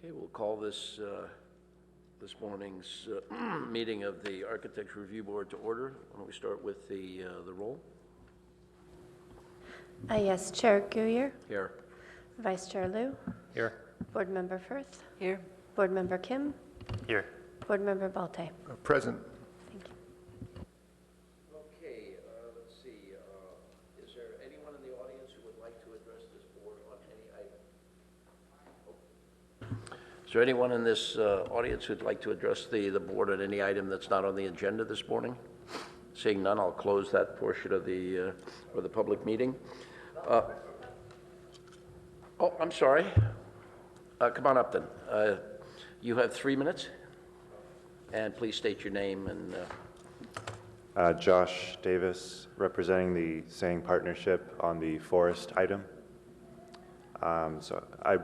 Okay, we'll call this this morning's meeting of the Architecture Review Board to order. Why don't we start with the roll? Yes, Chair Guyer. Here. Vice Chair Liu. Here. Board Member Firth. Here. Board Member Kim. Here. Board Member Balte. Present. Thank you. Okay, let's see. Is there anyone in the audience who would like to address this board on any item? Is there anyone in this audience who'd like to address the board on any item that's not on the agenda this morning? Seeing none, I'll close that portion of the public meeting. Oh, I'm sorry. Come on up then. You have 3 minutes, and please state your name and. Josh Davis, representing the Sang Partnership on the forest item. So I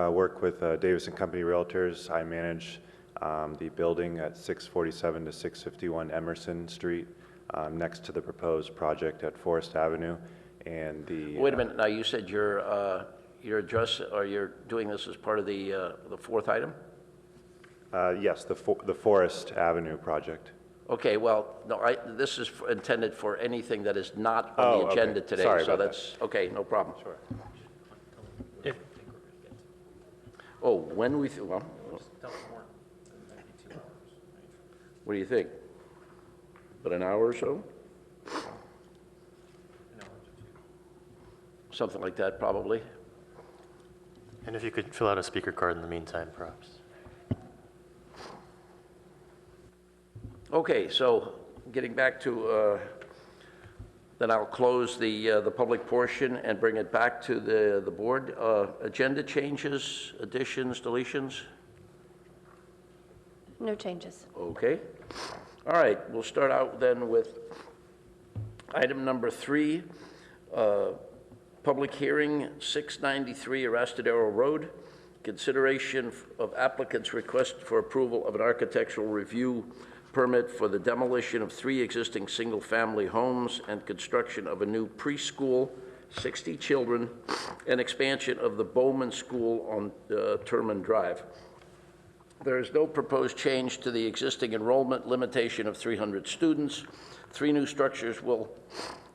work with Davis & Company Realtors. I manage the building at 647 to 651 Emerson Street, next to the proposed project at Forest Avenue. And the Wait a minute. Now you said your address, or you're doing this as part of the fourth item? yes, the Forest Avenue project. Okay. Well, no. This is intended for anything that is not on the agenda okay. today. Sorry so about that's that. Okay. No problem. Sure. Oh, when we well, what do you think? About an hour or so? Something like that, probably. And if you could fill out a speaker card in the meantime, perhaps. Okay, so getting back to, then I'll close the public portion and bring it back to the board. Agenda changes, additions, deletions? No changes. Okay. All right, we'll start out then with item number 3, public hearing, 693 Arastadero Road, consideration of applicant's request for approval of an architectural review permit for the demolition of 3 existing single-family homes and construction of a new preschool, 60 children, and expansion of the Bowman School on Turman Drive. There is no proposed change to the existing enrollment limitation of 300 students. 3 new structures will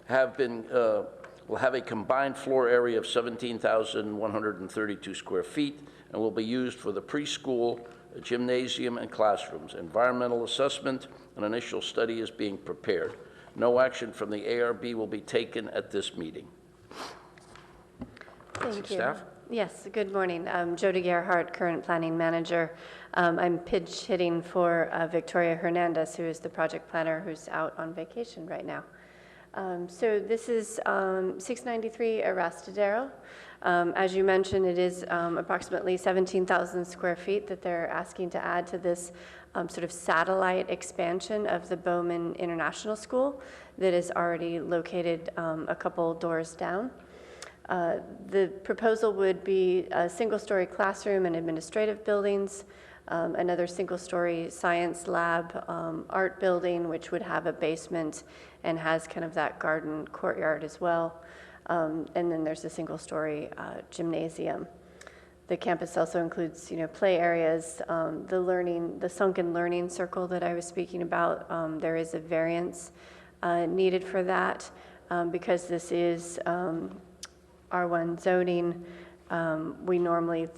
have a combined floor area of 17,132 square feet and will be used for the preschool, a gymnasium, and classrooms. Environmental assessment and initial study is being prepared. No action from the ARB will be taken at this meeting. Thank you. Staff? Yes, good morning. Jody Gerhardt, current planning manager. I'm pitch hitting for Victoria Hernandez, who is the project planner who's out on vacation right now. So this is 693 Arastadero. As you mentioned, it is approximately 17,000 square feet that they're asking to add to this sort of satellite expansion of the Bowman International School that is already located a couple doors down. The proposal would be a single-story classroom and administrative buildings, another single-story science lab, art building, which would have a basement and has kind of that garden courtyard as well. And then there's a single-story gymnasium. The campus also includes, play areas, the sunken learning circle that I was speaking about. There is a variance needed for that because this is R1 zoning. We normally,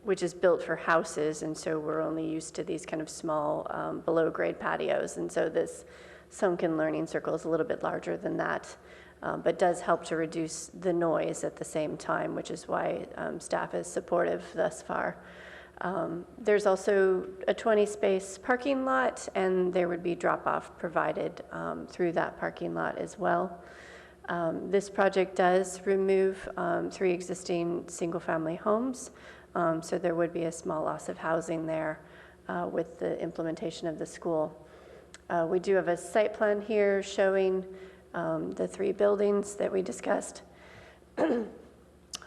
which is built for houses, and so we're only used to these kind of small below-grade patios, and so this sunken learning circle is a little bit larger than that, but does help to reduce the noise at the same time, which is why staff is supportive thus far. There's also a 20-space parking lot, and there would be drop-off provided through that parking lot as well. This project does remove 3 existing single-family homes, so there would be a small loss of housing there with the implementation of the school. We do have a site plan here showing the 3 buildings that we discussed,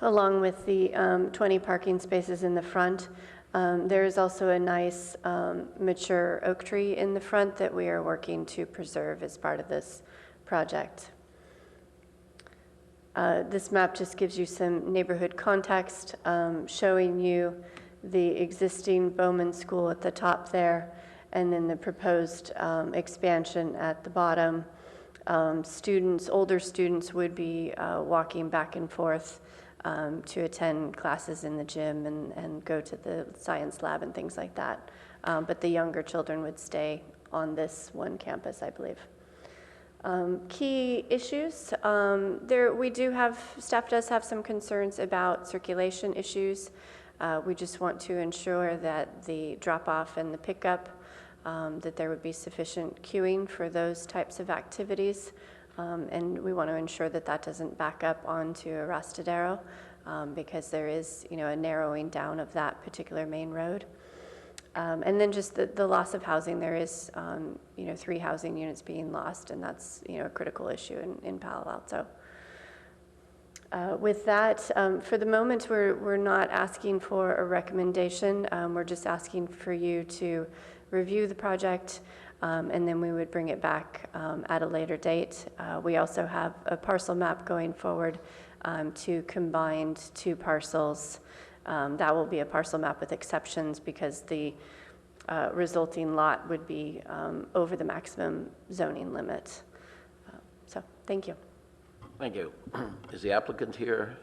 along with the 20 parking spaces in the front. There is also a nice mature oak tree in the front that we are working to preserve as part of this project. This map just gives you some neighborhood context, showing you the existing Bowman School at the top there, and then the proposed expansion at the bottom. Older students would be walking back and forth to attend classes in the gym and go to the science lab and things like that. But the younger children would stay on this one campus, I believe. Key issues, staff does have some concerns about circulation issues. We just want to ensure that the drop-off and the pickup, that there would be sufficient queuing for those types of activities. And we want to ensure that that doesn't back up onto Arastadero, because there is, a narrowing down of that particular main road. And then just the loss of housing. There is, 3 housing units being lost, and that's, a critical issue in Palo Alto. With that, for the moment, we're not asking for a recommendation. We're just asking for you to review the project, and then we would bring it back at a later date. We also have a parcel map going forward to combined 2 parcels. That will be a parcel map with exceptions because the resulting lot would be over the maximum zoning limit. So, thank you. Thank you. Is the applicant here?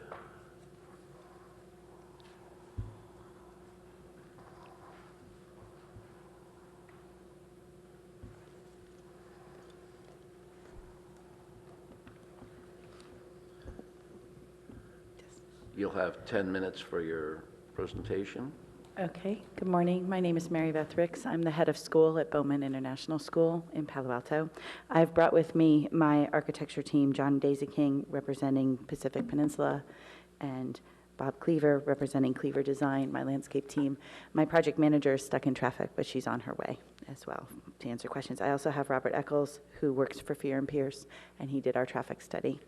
You'll have 10 minutes for your presentation. Okay, good morning. My name is Mary Beth Ricks. I'm the head of school at Bowman International School in Palo Alto. I've brought with me my architecture team, John Daisy King, representing Pacific Peninsula, and Bob Cleaver, representing Cleaver Design, my landscape team. My project manager is stuck in traffic, but she's on her way as well to answer questions. I also have Robert Eccles, who works for Fear and Pierce, and he did our traffic study.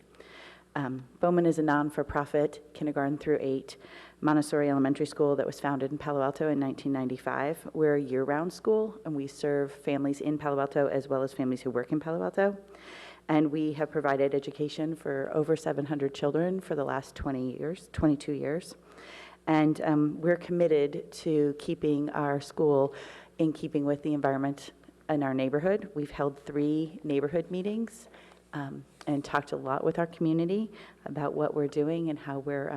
Bowman is a non-for-profit kindergarten through 8 Montessori elementary school that was founded in Palo Alto in 1995. We're a year-round school, and we serve families in Palo Alto as well as families who work in Palo Alto. And we have provided education for over 700 children for the last 22 years. And we're committed to keeping our school in keeping with the environment in our neighborhood. We've held 3 neighborhood meetings and talked a lot with our community about what we're doing and how we're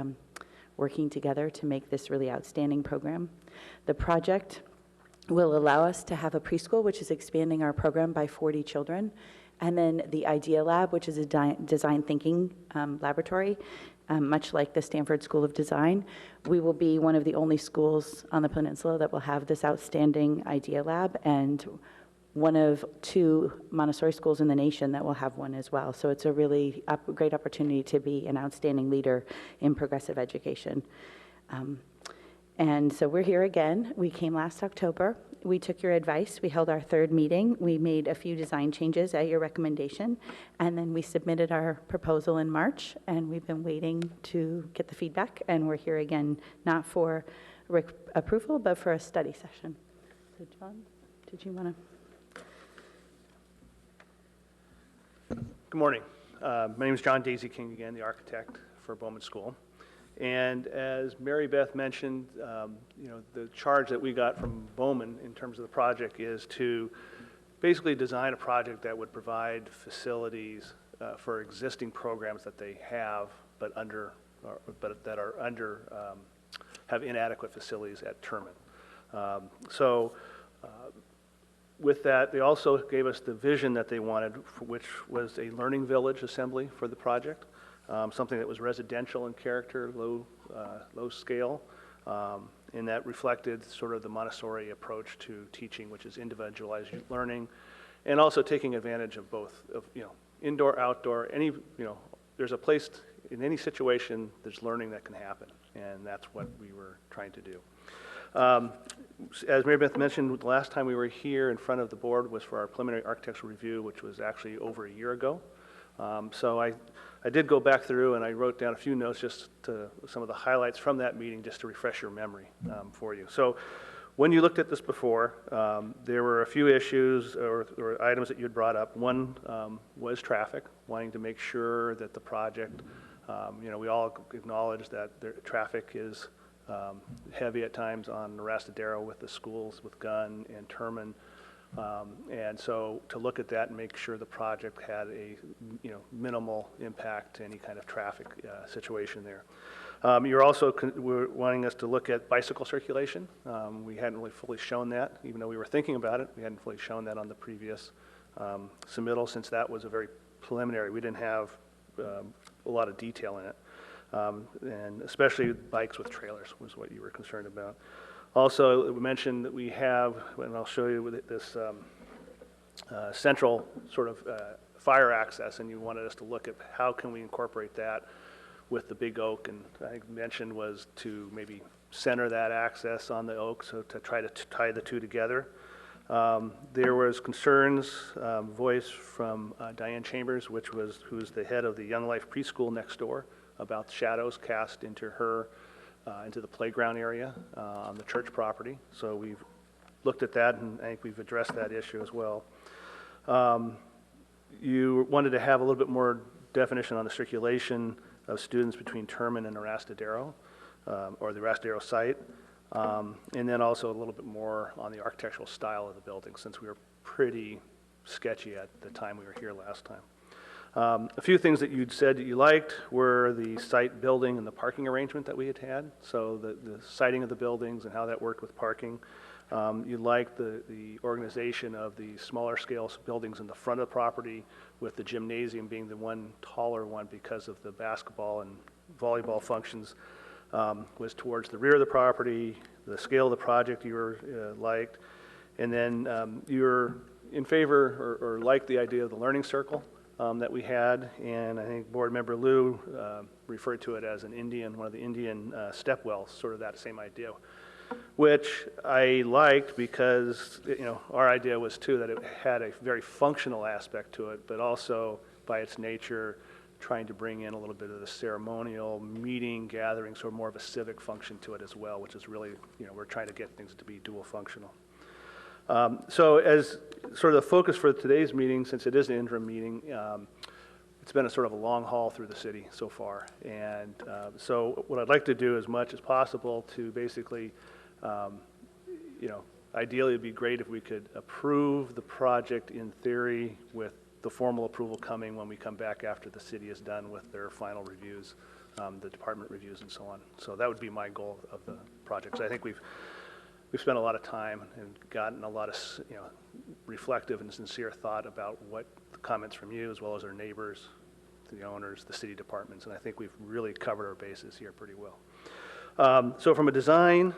working together to make this really outstanding program. The project will allow us to have a preschool, which is expanding our program by 40 children, and then the Idea Lab, which is a design thinking laboratory, much like the Stanford School of Design. We will be one of the only schools on the peninsula that will have this outstanding Idea Lab, and one of 2 Montessori schools in the nation that will have one as well. So it's a really great opportunity to be an outstanding leader in progressive education. And so we're here again. We came last October. We took your advice. We held our 3rd meeting. We made a few design changes at your recommendation, and then we submitted our proposal in March, and we've been waiting to get the feedback, and we're here again, not for approval, but for a study session. So John, did you want to? Good morning. My name is John Daisy King again, the architect for Bowman School. And as Mary Beth mentioned, the charge that we got from Bowman in terms of the project is to basically design a project that would provide facilities for existing programs that they have, but have inadequate facilities at Terman. With that, they also gave us the vision that they wanted, which was a learning village assembly for the project, something that was residential in character, low scale, and that reflected sort of the Montessori approach to teaching, which is individualized learning, and also taking advantage of both, indoor, outdoor, there's a place in any situation, there's learning that can happen, and that's what we were trying to do. As Mary Beth mentioned, the last time we were here in front of the board was for our preliminary architectural review, which was actually over a year ago. So I did go back through and I wrote down a few notes, just to some of the highlights from that meeting, just to refresh your memory for you. So when you looked at this before, there were a few issues or items that you had brought up. One was traffic, wanting to make sure that the project, we all acknowledge that traffic is heavy at times on Arastadero with the schools, with Gunn and Terman. And so to look at that and make sure the project had a, minimal impact to any kind of traffic situation there. You're also were wanting us to look at bicycle circulation. We hadn't really fully shown that, even though we were thinking about it. We hadn't fully shown that on the previous submittal, since that was a very preliminary. We didn't have a lot of detail in it. And especially bikes with trailers was what you were concerned about. Also, we mentioned that we have, and I'll show you with this central sort of fire access, and you wanted us to look at how can we incorporate that with the big oak, and I mentioned was to maybe center that access on the oak, so to try to tie the two together. There was concerns voiced from Diane Chambers, who's the head of the Young Life preschool next door, about shadows cast into her, into the playground area on the church property. So we've looked at that, and I think we've addressed that issue as well. You wanted to have a little bit more definition on the circulation of students between Terman and Arastadero, or the Arastadero site, and then also a little bit more on the architectural style of the building, since we were pretty sketchy at the time we were here last time. A few things that you'd said that you liked were the site building and the parking arrangement that we had had. So the siting of the buildings and how that worked with parking. You liked the organization of the smaller scale buildings in the front of the property, with the gymnasium being the one taller one because of the basketball and volleyball functions, was towards the rear of the property. The scale of the project you were liked. And then you were in favor or liked the idea of the learning circle that we had, and I think Board Member Liu referred to it as one of the Indian step wells, sort of that same idea, which I liked because, our idea was too that it had a very functional aspect to it, but also by its nature, trying to bring in a little bit of the ceremonial meeting, gathering, sort of more of a civic function to it as well, which is really, we're trying to get things to be dual functional. So as sort of the focus for today's meeting, since it is an interim meeting, it's been a sort of a long haul through the city so far. And so what I'd like to do as much as possible to basically, ideally it'd be great if we could approve the project in theory, with the formal approval coming when we come back after the city is done with their final reviews, the department reviews and so on. So that would be my goal of the project. So I think we've spent a lot of time and gotten a lot of, reflective and sincere thought about what the comments from you, as well as our neighbors, the owners, the city departments, and I think we've really covered our bases here pretty well. So from a design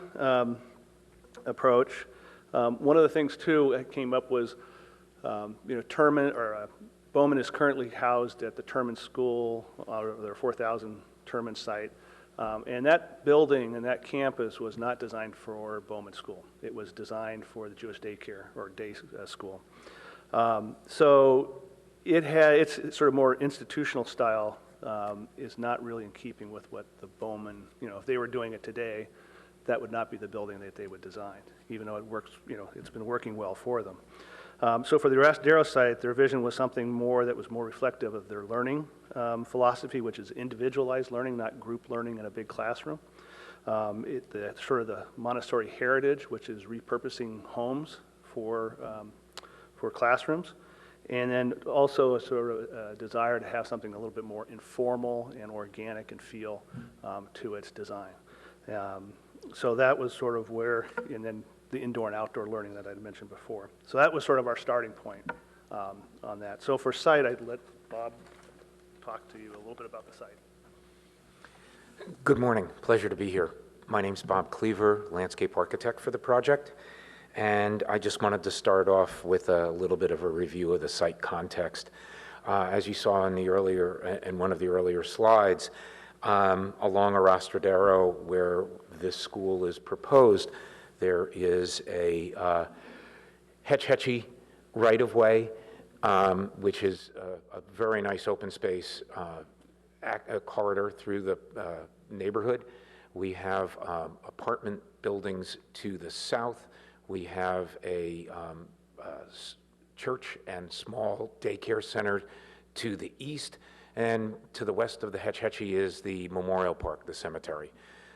approach, one of the things too that came up was, Terman or Bowman is currently housed at the Terman School, their 4,000 Terman site. And that building and that campus was not designed for Bowman School. It was designed for the Jewish daycare or day school. So it's sort of more institutional style, is not really in keeping with what the Bowman, if they were doing it today, that would not be the building that they would design, even though it works, it's been working well for them. So for the Arastadero site, their vision was something more that was more reflective of their learning philosophy, which is individualized learning, not group learning in a big classroom. Sort of the Montessori heritage, which is repurposing homes for classrooms, and then also a sort of desire to have something a little bit more informal and organic and feel to its design. So that was sort of where, and then the indoor and outdoor learning that I'd mentioned before. So that was sort of our starting point on that. So for site, I'd let Bob talk to you a little bit about the site. Good morning. Pleasure to be here. My name's Bob Cleaver, landscape architect for the project, and I just wanted to start off with a little bit of a review of the site context. As you saw in one of the earlier slides, along Arastadero, where this school is proposed, there is a Hetch-Hetchy right-of-way, which is a very nice open space a corridor through the neighborhood. We have apartment buildings to the south. We have a church and small daycare center to the east. And to the west of the Hetch-Hetchy is the Memorial Park, the cemetery.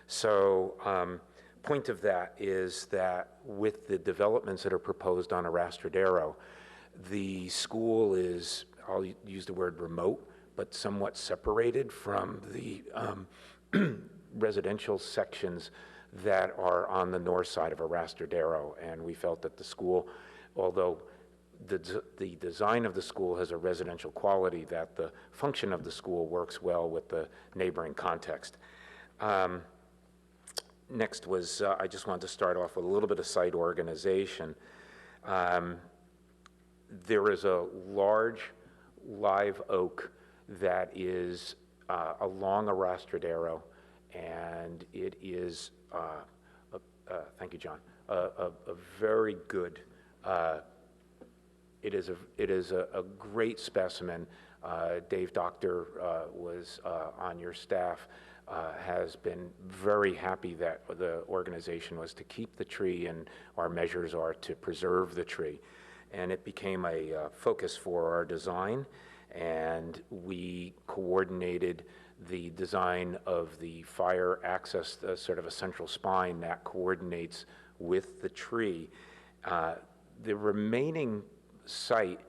So point of that is that with the developments that are proposed on Arastradero, the school is, I'll use the word remote, but somewhat separated from the residential sections that are on the north side of Arastradero. And we felt that the school, although the design of the school has a residential quality, that the function of the school works well with the neighboring context. Next was, I just wanted to start off with a little bit of site organization. There is a large live oak that is along Arastradero, and it is, thank you, John, a very good, it is a great specimen. Dave Doctor was on your staff, has been very happy that the organization was to keep the tree, and our measures are to preserve the tree. And it became a focus for our design, and we coordinated the design of the fire access, sort of a central spine that coordinates with the tree. The remaining site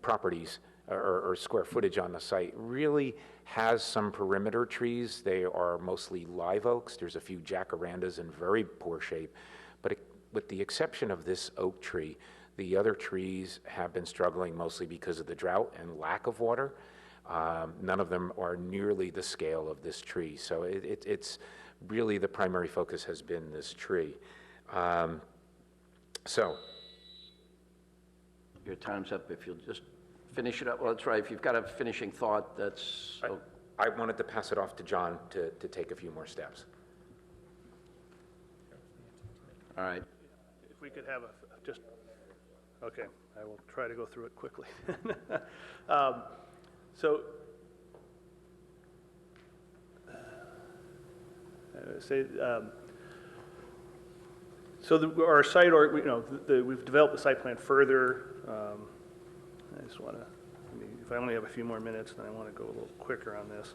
properties or square footage on the site really has some perimeter trees. They are mostly live oaks. There's a few jacarandas in very poor shape, but with the exception of this oak tree, the other trees have been struggling mostly because of the drought and lack of water. None of them are nearly the scale of this tree. So it's really the primary focus has been this tree. So. Your time's up. If you'll just finish it up. Well, that's right. If you've got a finishing thought, that's... I wanted to pass it off to John to take a few more steps. All right. If we could have just, okay, I will try to go through it quickly. So our site, we've developed the site plan further. I just want to, if I only have a few more minutes, then I want to go a little quicker on this.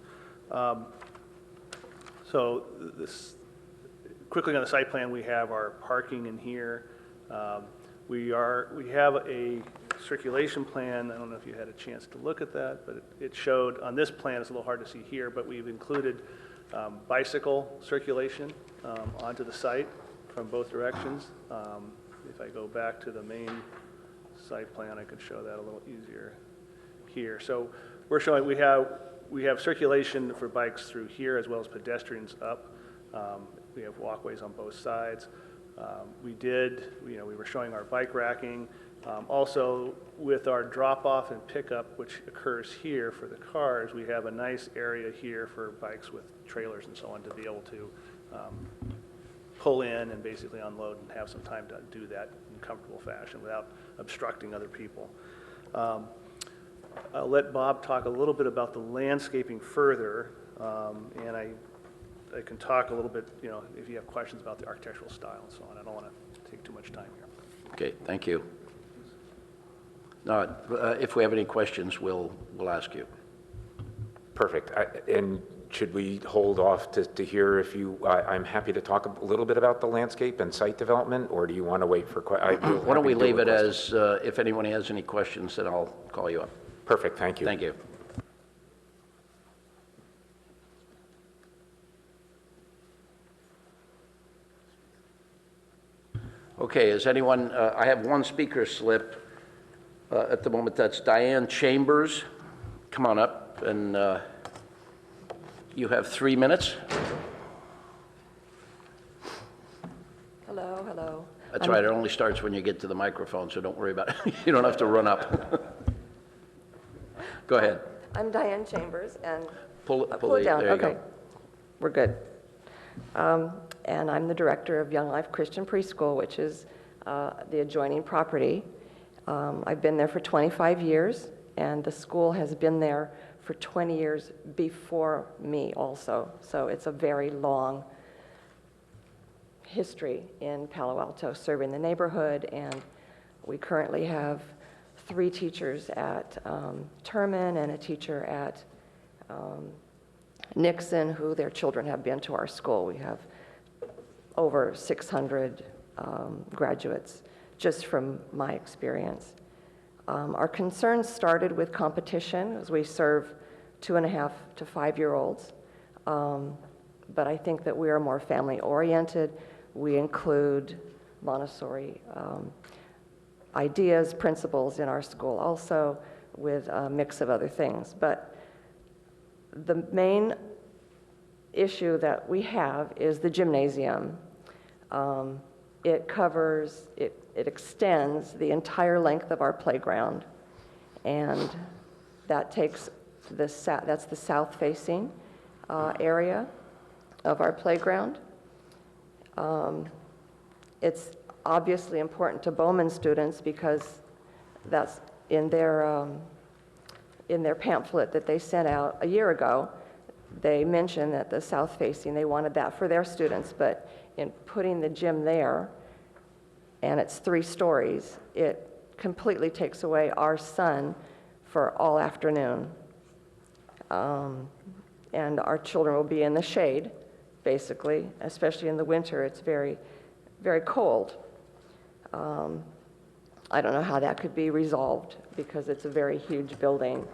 So quickly on the site plan, we have our parking in here. We have a circulation plan. I don't know if you had a chance to look at that, but it showed on this plan, it's a little hard to see here, but we've included bicycle circulation onto the site from both directions. If I go back to the main site plan, I could show that a little easier here. So we're showing we have circulation for bikes through here as well as pedestrians up. We have walkways on both sides. We were showing our bike racking. Also, with our drop-off and pickup, which occurs here for the cars, we have a nice area here for bikes with trailers and so on to be able to pull in and basically unload and have some time to do that in comfortable fashion without obstructing other people. I'll let Bob talk a little bit about the landscaping further, and I can talk a little bit, if you have questions about the architectural style and so on. I don't want to take too much time here. Okay, thank you. No, if we have any questions, we'll ask you. Perfect. And should we hold off to hear if you, I'm happy to talk a little bit about the landscape and site development, or do you want to wait for questions? Why don't we leave it as, if anyone has any questions, then I'll call you up. Perfect, thank you. Thank you. Okay, is anyone, I have one speaker slip at the moment. That's Diane Chambers. Come on up, and you have 3 minutes. Hello, hello. That's right, it only starts when you get to the microphone, so don't worry about it. You don't have to run up. Go ahead. I'm Diane Chambers, and Pull it down. there you Okay, go. we're good. And I'm the director of Young Life Christian Preschool, which is the adjoining property. I've been there for 25 years, and the school has been there for 20 years before me also. So it's a very long history in Palo Alto serving the neighborhood, and we currently have 3 teachers at Terman and a teacher at Nixon, who their children have been to our school. We have over 600 graduates, just from my experience. Our concerns started with competition, as we serve 2.5 to 5-year-olds. But I think that we are more family-oriented. We include Montessori ideas, principles in our school also, with a mix of other things. But the main issue that we have is the gymnasium. It extends the entire length of our playground, and that takes that's the south-facing area of our playground. It's obviously important to Bowman students because that's in their pamphlet that they sent out a year ago. They mentioned that the south-facing, they wanted that for their students, but in putting the gym there, and it's 3 stories, it completely takes away our sun for all afternoon. And our children will be in the shade, basically, especially in the winter. It's very, very cold. I don't know how that could be resolved because it's a very huge building.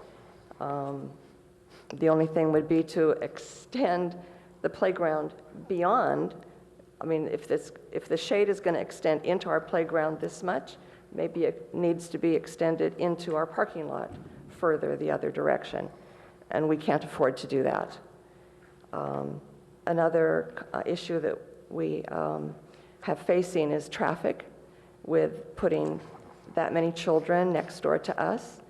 The only thing would be to extend the playground beyond. I mean, if the shade is going to extend into our playground this much, maybe it needs to be extended into our parking lot further the other direction, and we can't afford to do that. Another issue that we have facing is traffic, with putting that many children next door to us.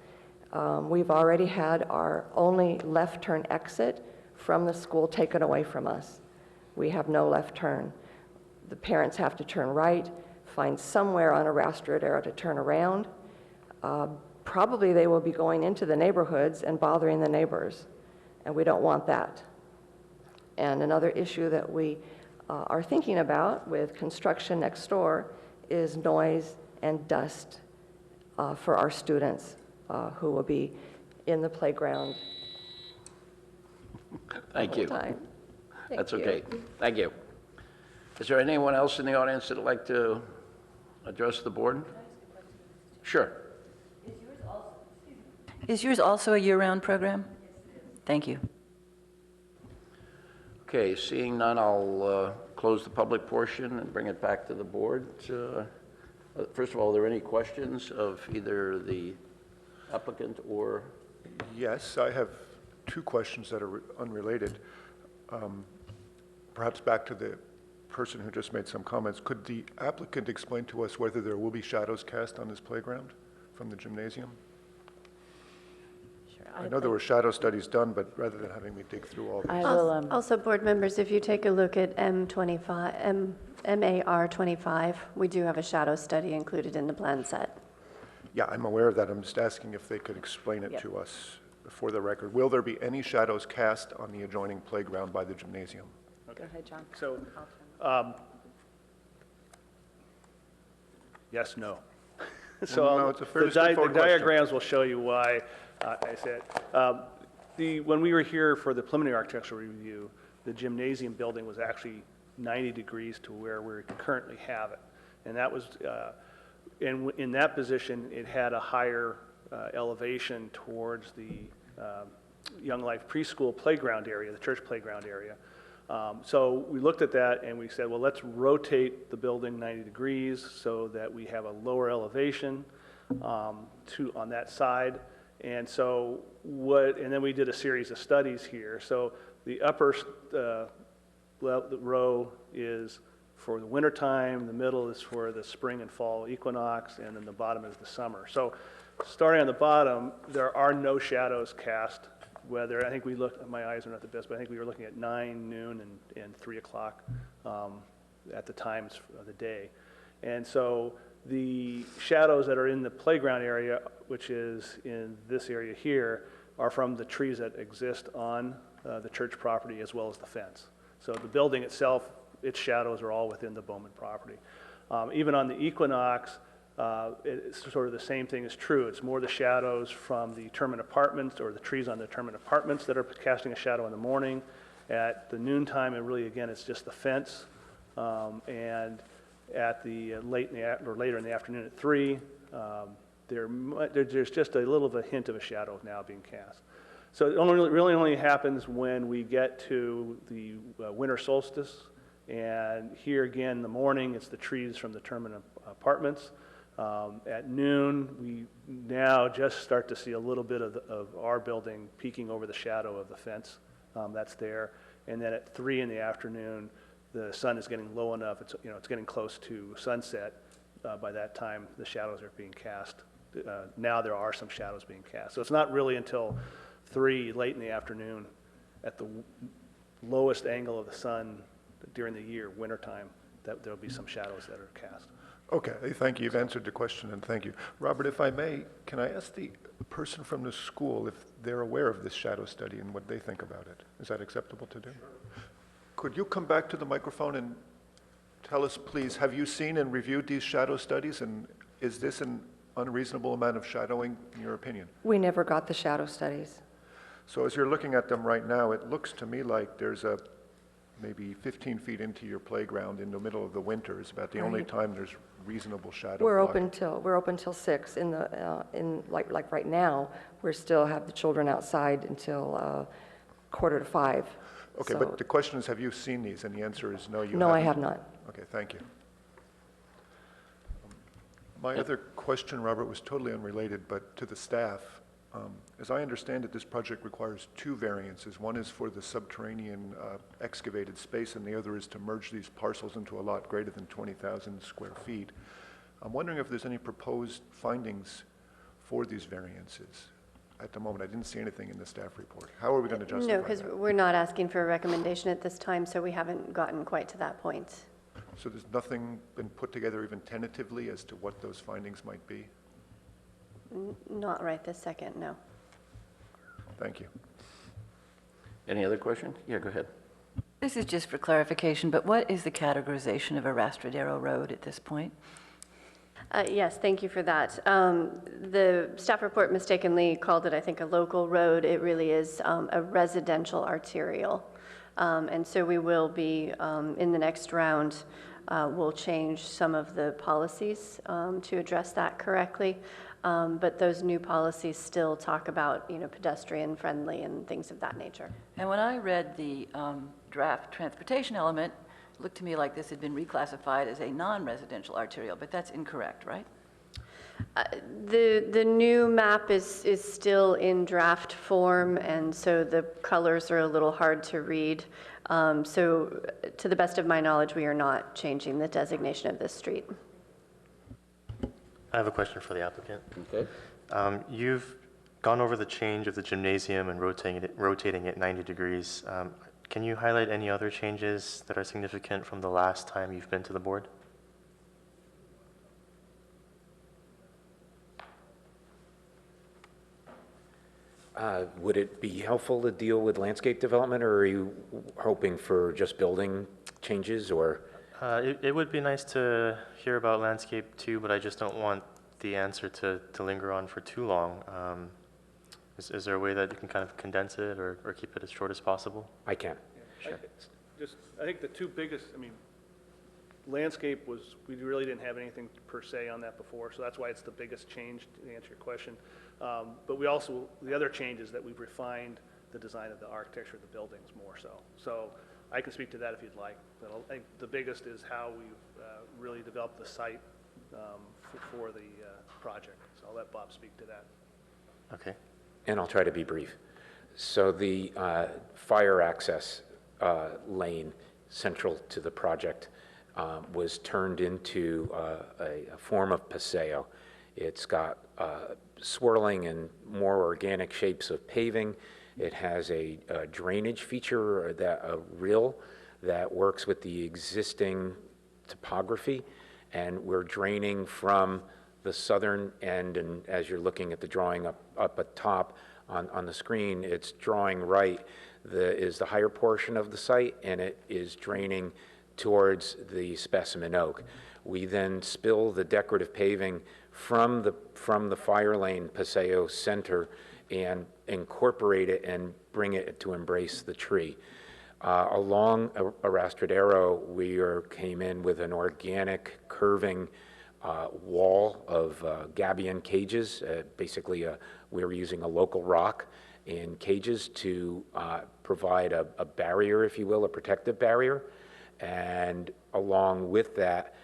We've already had our only left turn exit from the school taken away from us. We have no left turn. The parents have to turn right, find somewhere on a Rastrad area to turn around. Probably they will be going into the neighborhoods and bothering the neighbors, and we don't want that. And another issue that we are thinking about with construction next door is noise and dust for our students who will be in the playground. Thank you. Time. That's Thank okay. you. Thank you. Is there anyone else in the audience that would like to address the board? Sure. Is yours also a year-round program? Thank you. Okay, seeing none, I'll close the public portion and bring it back to the board. First of all, are there any questions of either the applicant or? Yes, I have 2 questions that are unrelated. Perhaps back to the person who just made some comments. Could the applicant explain to us whether there will be shadows cast on this playground from the gymnasium? Sure. I know there were shadow studies done, but rather than having me dig through all I these. will, Also, board members, if you take a look at MAR 25, we do have a shadow study included in the plan set. Yeah, I'm aware of that. I'm just asking if they could explain it Yep. to us for the record. Will there be any shadows cast on the adjoining playground by the gymnasium? Go ahead, John. So, yes, no. So No, it's a fairly the straightforward question. diagrams will show you why I said. When we were here for the preliminary architectural review, the gymnasium building was actually 90 degrees to where we currently have it. And that was, in that position, it had a higher elevation towards the Young Life preschool playground area, the church playground area. So we looked at that and we said, well, let's rotate the building 90 degrees so that we have a lower elevation on that side. And so and then we did a series of studies here. So the upper the row is for the wintertime, the middle is for the spring and fall equinox, and then the bottom is the summer. So starting on the bottom, there are no shadows cast. Whether, I think we looked, my eyes are not the best, but I think we were looking at 9, noon, and 3 o'clock at the times of the day. And so the shadows that are in the playground area, which is in this area here, are from the trees that exist on the church property as well as the fence. So the building itself, its shadows are all within the Bowman property. Even on the equinox, it's sort of the same thing is true. It's more the shadows from the Terman apartments or the trees on the Terman apartments that are casting a shadow in the morning. At the noontime, and really again, it's just the fence. And at the later in the afternoon at 3, there's just a little of a hint of a shadow now being cast. So it really only happens when we get to the winter solstice. And here again, in the morning, it's the trees from the Terman apartments. At noon, we now just start to see a little bit of our building peeking over the shadow of the fence that's there. And then at 3 in the afternoon, the sun is getting low enough, it's getting close to sunset. By that time, the shadows are being cast. Now there are some shadows being cast. So it's not really until 3 late in the afternoon at the lowest angle of the sun during the year, wintertime, that there'll be some shadows that are cast. Okay, thank you. You've answered the question, and thank you. Robert, if I may, can I ask the person from the school if they're aware of this shadow study and what they think about it? Is that acceptable to do? Sure. Could you come back to the microphone and tell us, please, have you seen and reviewed these shadow studies, and is this an unreasonable amount of shadowing, in your opinion? We never got the shadow studies. So as you're looking at them right now, it looks to me like there's maybe 15 feet into your playground in the middle of the winter is about the only time there's reasonable shadow. We're open till 6. Like right now, we still have the children outside until 4:45. Okay, So- but the question is, have you seen these? And the answer is no, you No, I haven't. have not. Okay, thank you. My other question, Robert, was totally unrelated, but to the staff. As I understand it, this project requires 2 variances. One is for the subterranean excavated space, and the other is to merge these parcels into a lot greater than 20,000 square feet. I'm wondering if there's any proposed findings for these variances. At the moment, I didn't see anything in the staff report. How are we going to justify No, because that? we're not asking for a recommendation at this time, so we haven't gotten quite to that point. So there's nothing been put together even tentatively as to what those findings might be? Not right this second, no. Thank you. Any other questions? Yeah, go ahead. This is just for clarification, but what is the categorization of Arastradero Road at this point? Yes, thank you for that. The staff report mistakenly called it, I think, a local road. It really is a residential arterial. And so we will be, in the next round, we'll change some of the policies to address that correctly. But those new policies still talk about, pedestrian friendly and things of that nature. And when I read the draft transportation element, it looked to me like this had been reclassified as a non-residential arterial, but that's incorrect, right? The new map is still in draft form, and so the colors are a little hard to read. So to the best of my knowledge, we are not changing the designation of this street. I have a question for the applicant. Okay. You've gone over the change of the gymnasium and rotating it 90 degrees. Can you highlight any other changes that are significant from the last time you've been to the board? Would it be helpful to deal with landscape development, or are you hoping for just building changes, or? It would be nice to hear about landscape too, but I just don't want the answer to linger on for too long. Is there a way that you can kind of condense it or keep it as short as possible? I can. Sure. I think the 2 biggest, landscape was, we really didn't have anything per se on that before, so that's why it's the biggest change to answer your question. But we also, the other change is that we've refined the design of the architecture of the buildings more so. So I can speak to that if you'd like. But I think the biggest is how we've really developed the site for the project. So I'll let Bob speak to that. Okay. And I'll try to be brief. So the fire access lane central to the project was turned into a form of paseo. It's got swirling and more organic shapes of paving. It has a drainage feature, a rill that works with the existing topography, and we're draining from the southern end, and as you're looking at the drawing up at top on the screen, it's drawing right is the higher portion of the site, and it is draining towards the specimen oak. We then spill the decorative paving from the fire lane Paseo center and incorporate it and bring it to embrace the tree. Along Arastradero, we came in with an organic curving wall of gabion cages. Basically, we were using a local rock in cages to provide a barrier, if you will, a protective barrier. And along with that,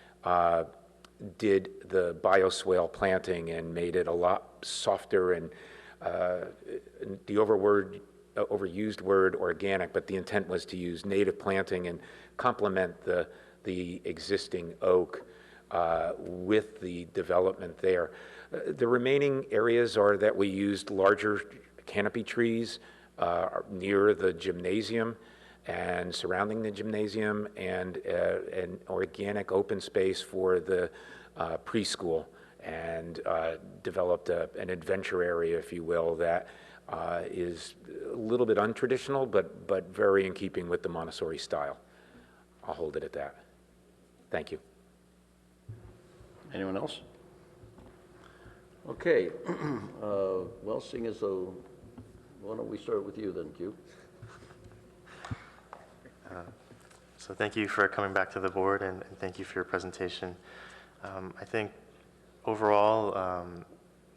did the bioswale planting and made it a lot softer, and the overused word organic, but the intent was to use native planting and complement the existing oak with the development there. The remaining areas are that we used larger canopy trees near the gymnasium and surrounding the gymnasium, and an organic open space for the preschool, and developed an adventure area, if you will, that is a little bit untraditional, but very in keeping with the Montessori style. I'll hold it at that. Thank you. Anyone else? Okay. Well, seeing as though, why don't we start with you then, Q? So thank you for coming back to the board, and thank you for your presentation. I think overall,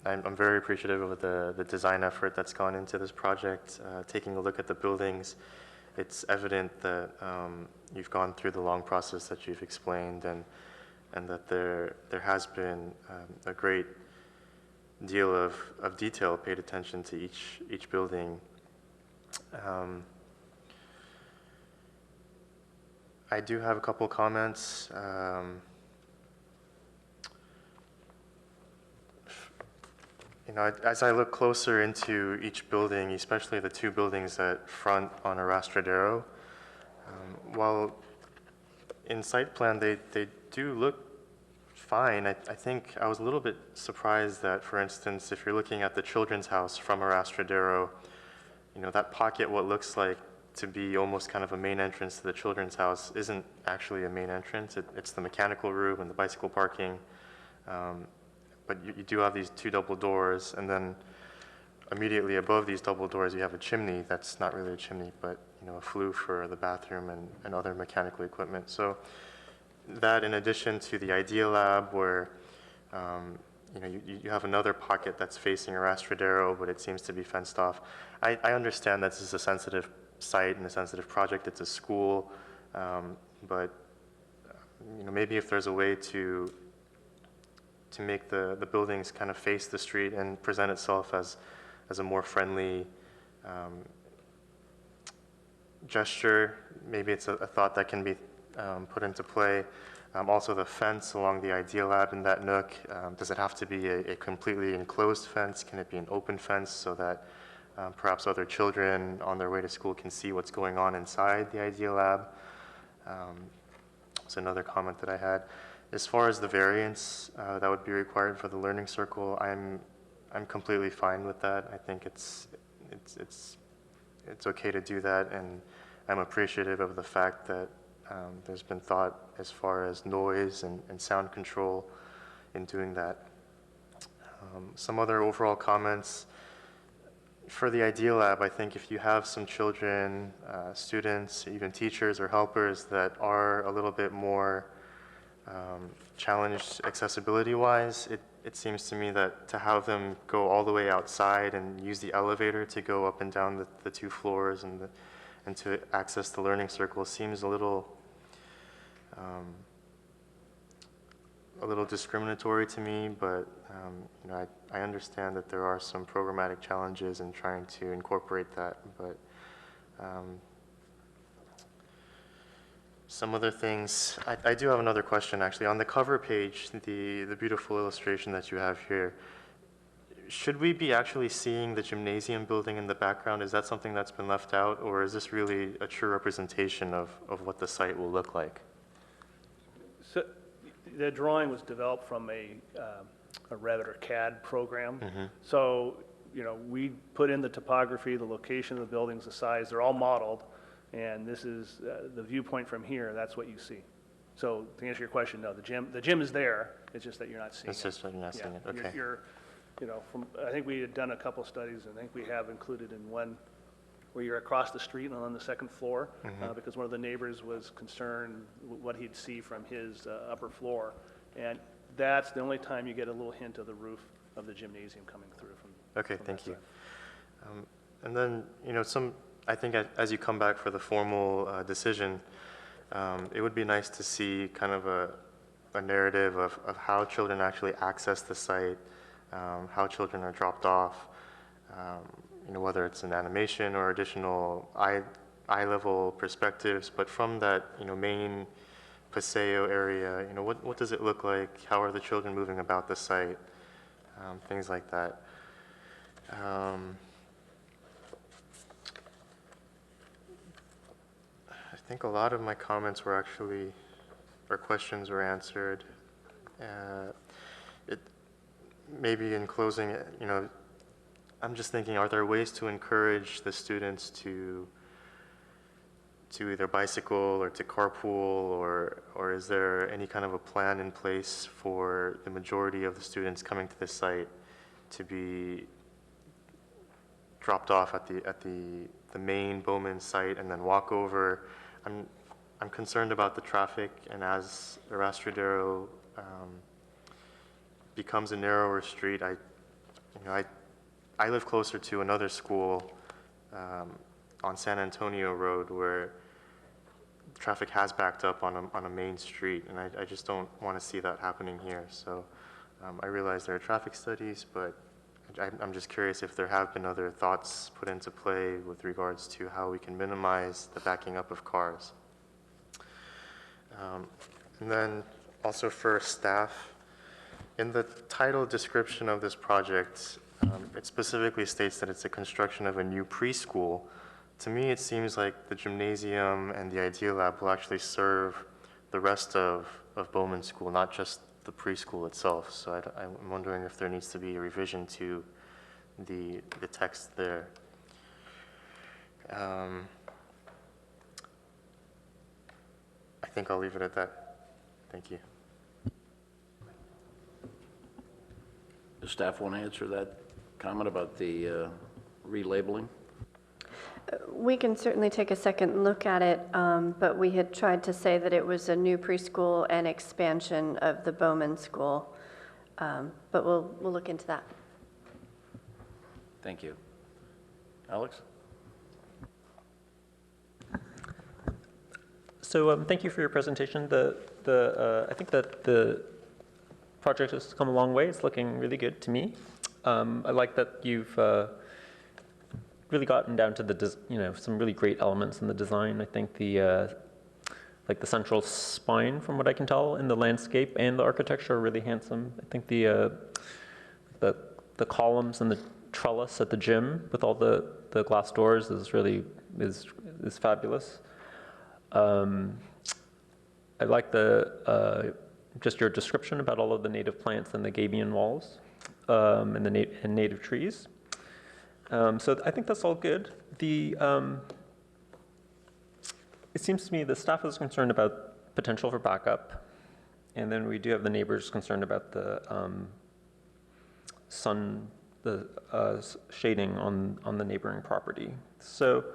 I'm very appreciative of the design effort that's gone into this project. Taking a look at the buildings, it's evident that you've gone through the long process that you've explained, and that there has been a great deal of detail paid attention to each building. I do have a couple comments. You know, as I look closer into each building, especially the two buildings that front on Arastradero, while in site plan they do look fine, I think I was a little bit surprised that, for instance, if you're looking at the children's house from Arastradero, you know, that pocket, what looks like to be almost kind of a main entrance to the children's house, isn't actually a main entrance. It's the mechanical room and the bicycle parking. But you do have these two double doors, and then immediately above these double doors you have a chimney that's not really a chimney, but you know, a flue for the bathroom and other mechanical equipment. So that, in addition to the Idea Lab, where you know, you have another pocket that's facing Arastradero, but it seems to be fenced off. I understand that this is a sensitive site and a sensitive project. It's a school, but you know, maybe if there's a way to make the buildings kind of face the street and present itself as a more friendly gesture, maybe it's a thought that can be put into play. Also, the fence along the Idea Lab in that nook, does it have to be a completely enclosed fence? Can it be an open fence so that perhaps other children on their way to school can see what's going on inside the Idea Lab? That's another comment that I had. As far as the variance that would be required for the learning circle, I'm completely fine with that. I think it's okay to do that, and I'm appreciative of the fact that there's been thought as far as noise and sound control in doing that. Some other overall comments. For the Idea Lab, I think if you have some children, students, even teachers or helpers that are a little bit more challenged accessibility-wise, it seems to me that to have them go all the way outside and use the elevator to go up and down the two floors and to access the learning circle seems a little discriminatory to me, but you know, I understand that there are some programmatic challenges in trying to incorporate that, but some other things. I do have another question, actually. On the cover page, the beautiful illustration that you have here, should we be actually seeing the gymnasium building in the background? Is that something that's been left out, or is this really a true representation of what the site will look like? So the drawing was developed from a Revit or CAD program. Mm-hmm. So, you know, we put in the topography, the location of the buildings, the size, they're all modeled. And this is the viewpoint from here, that's what you see. So to answer your question, no, the gym is there, it's just that you're not seeing it. It's just that you're not seeing it, okay. You're, you know, I think we had done a couple studies, and I think we have included in one where you're across the street and on the second floor, because one of the neighbors was concerned what he'd see from his upper floor. And that's the only time you get a little hint of the roof of the gymnasium coming through from. Okay, from thank that you. side. And then, you know, I think as you come back for the formal decision, it would be nice to see kind of a narrative of how children actually access the site, how children are dropped off, you know, whether it's an animation or additional eye-level perspectives, but from that, you know, main Paseo area, you know, what does it look like? How are the children moving about the site? Things like that. I think a lot of my comments were actually, or questions were answered. Maybe in closing, you know, I'm just thinking, are there ways to encourage the students to either bicycle or to carpool, or is there any kind of a plan in place for the majority of the students coming to this site to be dropped off at the main Bowman site and then walk over? I'm concerned about the traffic, and as Arrastradero becomes a narrower street, I live closer to another school on San Antonio Road where traffic has backed up on a main street, and I just don't want to see that happening here. So I realize there are traffic studies, but I'm just curious if there have been other thoughts put into play with regards to how we can minimize the backing up of cars. And then also for staff, in the title description of this project, it specifically states that it's a construction of a new preschool. To me, it seems like the gymnasium and the Idea Lab will actually serve the rest of Bowman School, not just the preschool itself. So I'm wondering if there needs to be a revision to the text there. I think I'll leave it at that. Thank you. Does staff want to answer that comment about the relabeling? We can certainly take a second look at it, but we had tried to say that it was a new preschool and expansion of the Bowman School, but we'll look into that. Thank you. Alex? So thank you for your presentation. I think that the project has come a long way. It's looking really good to me. I like that you've really gotten down to some really great elements in the design. I think like the central spine, from what I can tell, in the landscape and the architecture are really handsome. I think the columns and the trellis at the gym with all the glass doors is fabulous. I like just your description about all of the native plants and the gabion walls and native trees. So I think that's all good. It seems to me the staff is concerned about potential for backup, and then we do have the neighbors concerned about the shading on the neighboring property. So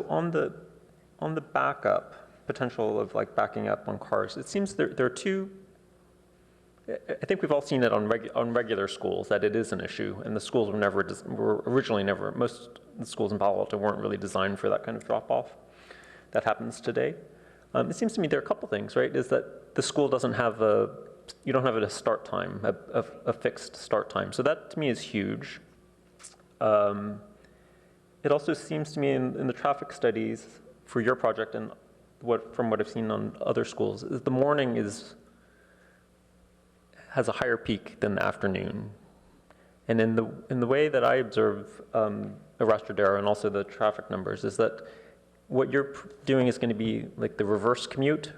on the backup potential of like backing up on cars, it seems there are two. I think we've all seen it on regular schools that it is an issue, and the schools were originally never. Most of the schools in Palo Alto weren't really designed for that kind of drop-off that happens today. It seems to me there are a couple things, right? Is that the school doesn't have you don't have a start time, a fixed start time. So that to me is huge. It also seems to me in the traffic studies for your project and from what I've seen on other schools, is the morning has a higher peak than the afternoon. And in the way that I observe Arrastradero and also the traffic numbers is that what you're doing is going to be like the reverse commute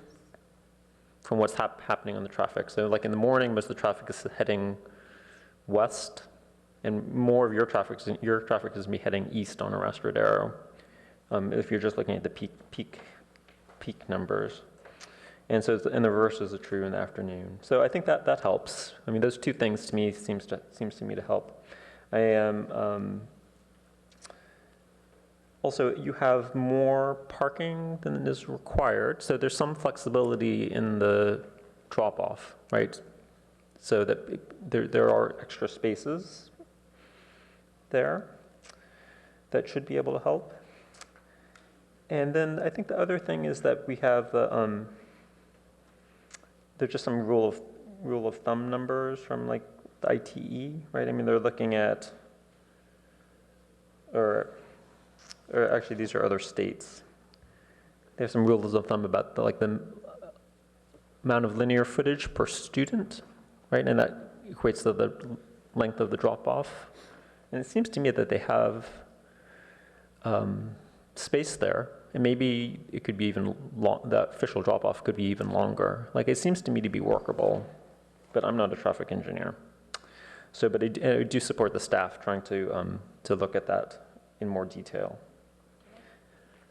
from what's happening on the traffic. So like in the morning, most of the traffic is heading west, and more of your traffic is going to be heading east on Arrastradero, if you're just looking at the peak numbers. And so, and the reverse is true in the afternoon. So I think that helps. I mean, those two things to me seems to me to help. I am also, you have more parking than is required, so there's some flexibility in the drop-off, right? So that there are extra spaces there that should be able to help. And then I think the other thing is that we have there's just some rule of thumb numbers from like the ITE, right? I mean, they're looking at, or actually these are other states. They have some rules of thumb about the amount of linear footage per student, right? And that equates to the length of the drop-off. And it seems to me that they have space there. And maybe it could be even the official drop-off could be even longer. Like, it seems to me to be workable, but I'm not a traffic engineer. So, but I do support the staff trying to look at that in more detail.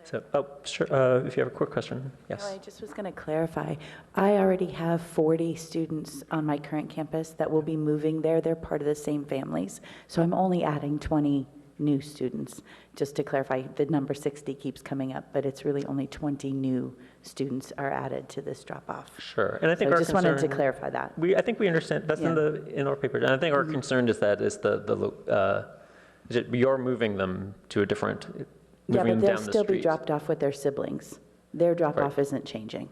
So, sure, if you have a quick question, yes. No, I just was going to clarify. I already have 40 students on my current campus that will be moving there. They're part of the same families. So I'm only adding 20 new students. Just to clarify, the number 60 keeps coming up, but it's really only 20 new students are added to this drop-off. Sure, and I think so our I just concern, wanted to clarify that. I think we understand, that's in our paper, and I think our concern is that you're moving them to a different, Yeah, moving but them they'll down the still be street. dropped off with their siblings. Their drop-off isn't changing.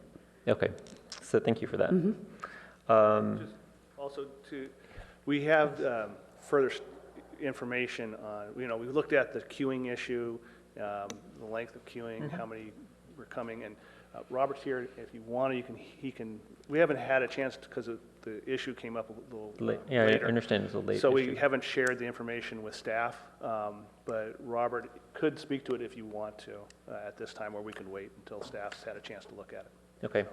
Okay, so thank you for that. Just also, we have further information on, we looked at the queuing issue, the length of queuing, how many were coming, and Robert's here. If you want to, he can. We haven't had a chance because the issue came up a little Yeah, later. I understand it's a late So issue. we haven't shared the information with staff, but Robert could speak to it if you want to at this time, or we can wait until staff's had a chance to look at it. Okay,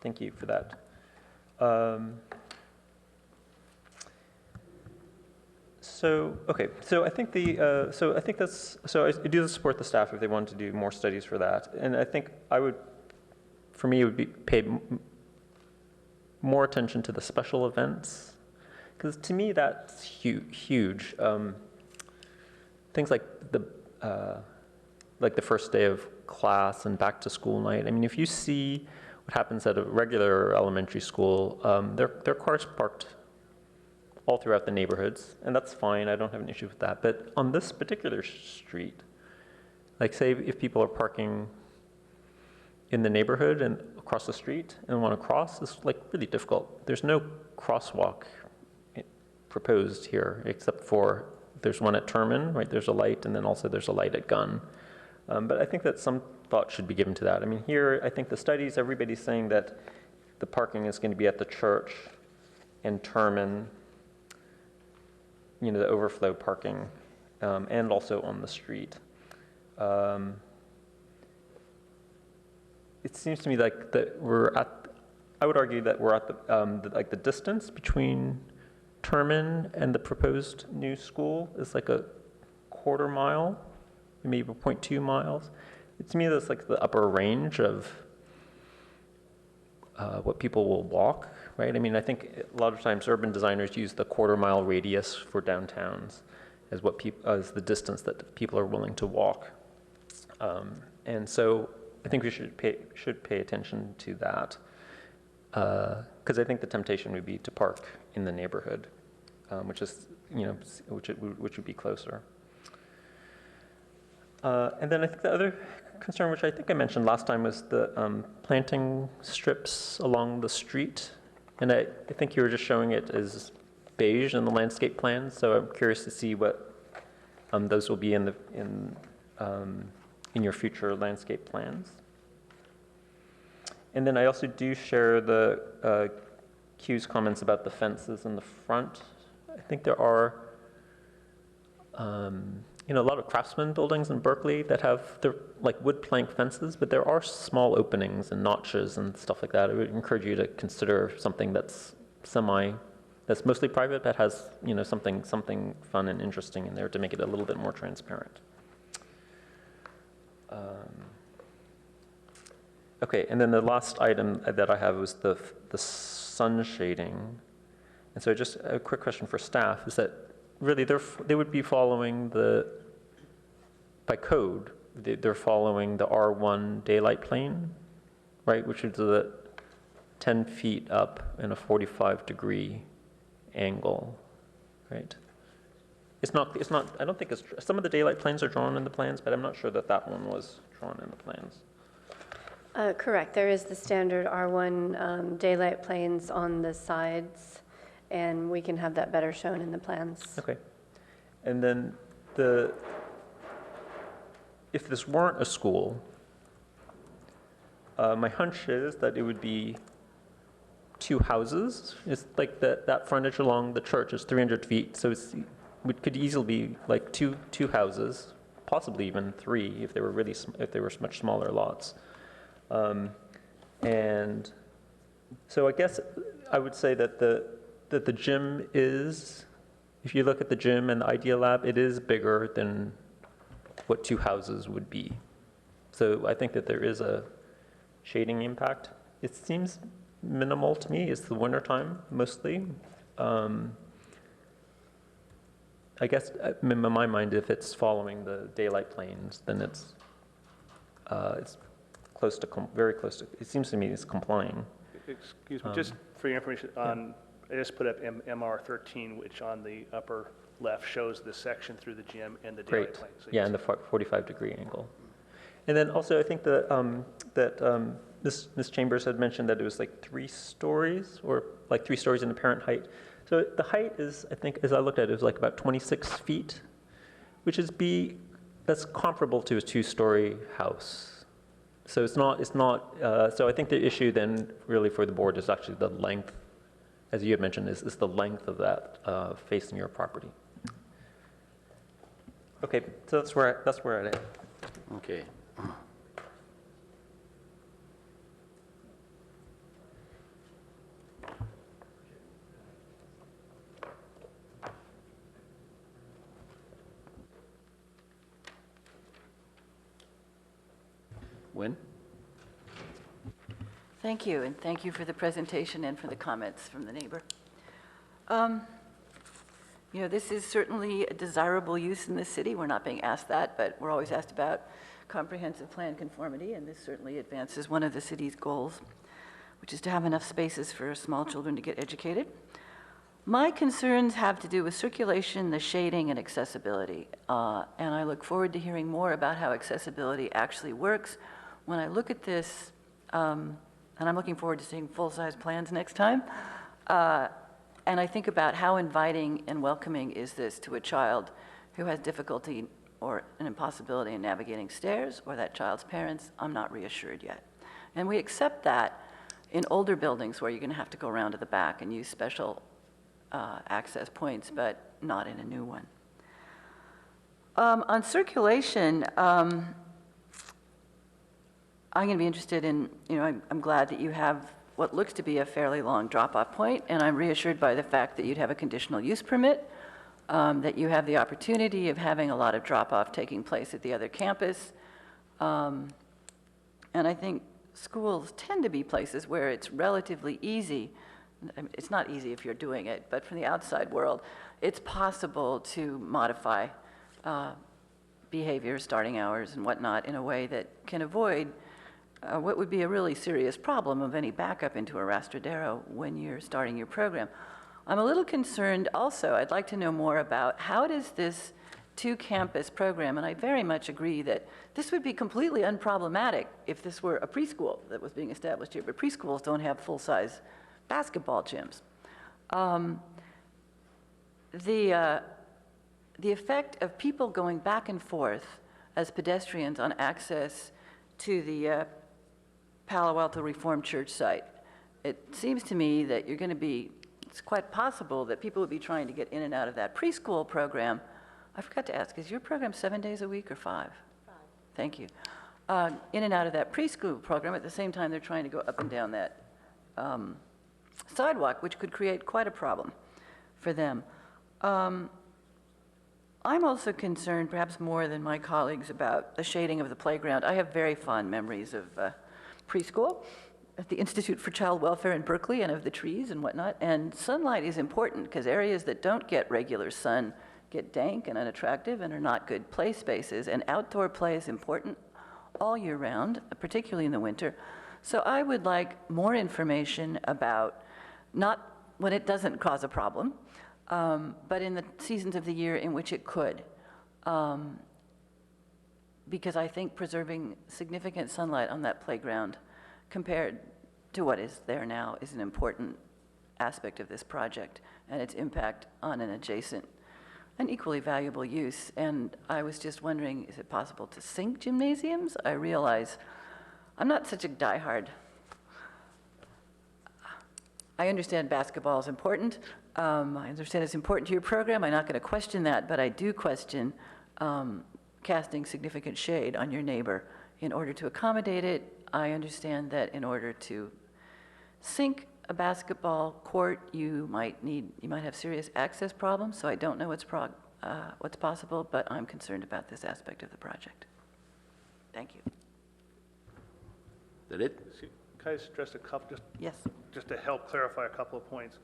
thank you for that. So I think I do support the staff if they want to do more studies for that, and I think for me, it would be pay more attention to the special events, because to me that's huge. Things like the first day of class and back to school night. I mean, if you see what happens at a regular elementary school, there are cars parked all throughout the neighborhoods, and that's fine. I don't have an issue with that. But on this particular street, like say if people are parking in the neighborhood and across the street and want to cross, it's like really difficult. There's no crosswalk proposed here, except for there's one at Terman, right? There's a light, and then also there's a light at Gunn. But I think that some thought should be given to that. I mean, here, I think the studies, everybody's saying that the parking is going to be at the church and Terman, the overflow parking, and also on the street. It seems to me like that I would argue that we're at the distance between Terman and the proposed new school is like a quarter mile, maybe 0.2 miles. To me, that's like the upper range of what people will walk, right? I mean, I think a lot of times urban designers use the quarter-mile radius for downtowns as the distance that people are willing to walk. And so I think we should pay attention to that, because I think the temptation would be to park in the neighborhood, which would be closer. And then I think the other concern, which I think I mentioned last time, was the planting strips along the street. And I think you were just showing it as beige in the landscape plan, so I'm curious to see what those will be in your future landscape plans. And then I also do share the Q's comments about the fences in the front. I think there are a lot of craftsman buildings in Berkeley that they're like wood plank fences, but there are small openings and notches and stuff like that. I would encourage you to consider something that's that's mostly private, but has, something fun and interesting in there to make it a little bit more transparent. Okay, and then the last item that I have was the sun shading. And so just a quick question for staff is that really they would be following by code, they're following the R1 daylight plane, right, which is the 10 feet up in a 45-degree angle, right? It's not, I don't think some of the daylight planes are drawn in the plans, but I'm not sure that one was drawn in the plans. Correct. There is the standard R1 daylight planes on the sides, and we can have that better shown in the plans. Okay. And then if this weren't a school, my hunch is that it would be 2 houses. It's like that frontage along the church is 300 feet, so it could easily be like two houses, possibly even 3 if they were much smaller lots. And so I guess I would say that the gym is, if you look at the gym and the Idea Lab, it is bigger than what 2 houses would be. So I think that there is a shading impact. It seems minimal to me. It's the wintertime mostly. I guess in my mind, if it's following the daylight planes, then it's close to, very close to, it seems to me it's complying. Excuse me, just for your information, I just put up MR13, which on the upper left shows the section through the gym and the daylight plane. So yeah, and the 45-degree angle. And then also I think that Ms. Chambers had mentioned that it was like 3 stories, or like 3 stories in apparent height. So the height is, I think, as I looked at it, was like about 26 feet, which is that's comparable to a 2-story house. So so I think the issue then really for the board is actually the length, as you had mentioned, is the length of that facing your property. Okay, so that's where it is. Okay. Wynn? Thank you, and thank you for the presentation and for the comments from the neighbor. This is certainly a desirable use in the city. We're not being asked that, but we're always asked about comprehensive plan conformity, and this certainly advances one of the city's goals, which is to have enough spaces for small children to get educated. My concerns have to do with circulation, the shading, and accessibility, and I look forward to hearing more about how accessibility actually works. When I look at this, and I'm looking forward to seeing full-size plans next time, and I think about how inviting and welcoming is this to a child who has difficulty or an impossibility in navigating stairs, or that child's parents, I'm not reassured yet. And we accept that in older buildings where you're going to have to go around to the back and use special access points, but not in a new one. On circulation, I'm going to be interested in, I'm glad that you have what looks to be a fairly long drop-off point, and I'm reassured by the fact that you'd have a conditional use permit, that you have the opportunity of having a lot of drop-off taking place at the other campus. And I think schools tend to be places where it's relatively easy. It's not easy if you're doing it, but from the outside world, it's possible to modify behavior, starting hours, and whatnot in a way that can avoid what would be a really serious problem of any backup into a rastradero when you're starting your program. I'm a little concerned also, I'd like to know more about how does this 2-campus program, and I very much agree that this would be completely unproblematic if this were a preschool that was being established here, but preschools don't have full-size basketball gyms. The effect of people going back and forth as pedestrians on access to the Palo Alto Reformed Church site, it seems to me that it's quite possible that people would be trying to get in and out of that preschool program. I forgot to ask, is your program 7 days a week or 5? 5. Thank you. In and out of that preschool program, at the same time they're trying to go up and down that sidewalk, which could create quite a problem. for them. I'm also concerned, perhaps more than my colleagues, about the shading of the playground. I have very fond memories of preschool at the Institute for Child Welfare in Berkeley and of the trees and whatnot. And sunlight is important because areas that don't get regular sun get dank and unattractive and are not good play spaces. And outdoor play is important all year round, particularly in the winter. So I would like more information about, not when it doesn't cause a problem, but in the seasons of the year in which it could. Because I think preserving significant sunlight on that playground compared to what is there now is an important aspect of this project and its impact on an adjacent and equally valuable use. And I was just wondering, is it possible to sink gymnasiums? I realize I'm not such a diehard. I understand basketball is important. I understand it's important to your program. I'm not going to question that, but I do question casting significant shade on your neighbor in order to accommodate it. I understand that in order to sink a basketball court, you might have serious access problems. So I don't know what's possible, but I'm concerned about this aspect of the project. Thank you. Is that it? Can I stress a couple, Yes. just to help clarify a couple of points?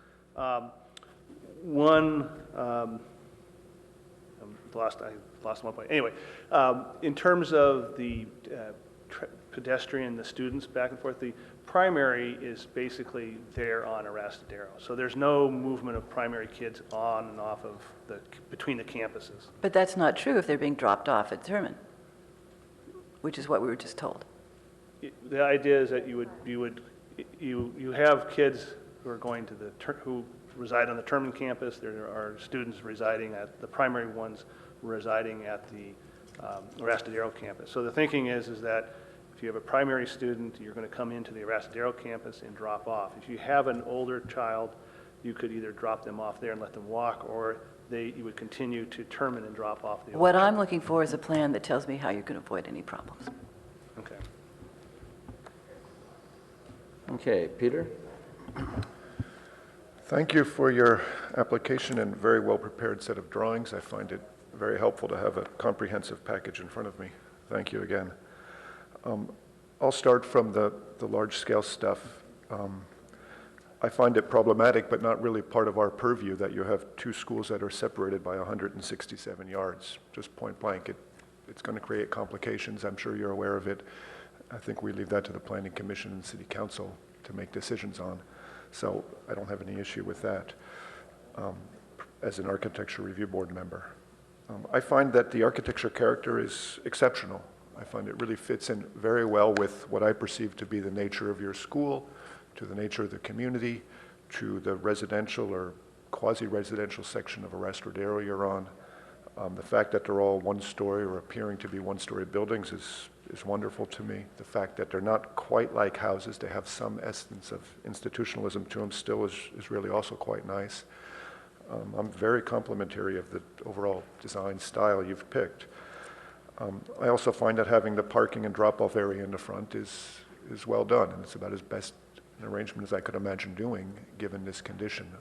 One, I lost one point. Anyway, in terms of the pedestrian, the students back and forth, the primary is basically there on Arastadero. So there's no movement of primary kids on and off of between the campuses. But that's not true if they're being dropped off at Thurman, which is what we were just told. The idea is that you have kids who are going to who reside on the Terman campus. There are students residing at the primary ones residing at the Arastadero campus. So the thinking is that if you have a primary student, you're going to come into the Arastadero campus and drop off. If you have an older child, you could either drop them off there and let them walk, or you would continue to Terman and drop off the older What child. I'm looking for is a plan that tells me how you can avoid any problems. Okay. Okay, Peter? Thank you for your application and very well-prepared set of drawings. I find it very helpful to have a comprehensive package in front of me. Thank you again. I'll start from the large-scale stuff. I find it problematic, but not really part of our purview, that you have two schools that are separated by 167 yards, just point blank. It's going to create complications. I'm sure you're aware of it. I think we leave that to the Planning Commission and City Council to make decisions on. So I don't have any issue with that as an Architecture Review Board member. I find that the architecture character is exceptional. I find it really fits in very well with what I perceive to be the nature of your school, to the nature of the community, to the residential or quasi-residential section of Arastadero you're on. The fact that they're all one-story or appearing to be one-story buildings is wonderful to me. The fact that they're not quite like houses, they have some essence of institutionalism to them still is really also quite nice. I'm very complimentary of the overall design style you've picked. I also find that having the parking and drop-off area in the front is well done, and it's about as best an arrangement as I could imagine doing, given this condition.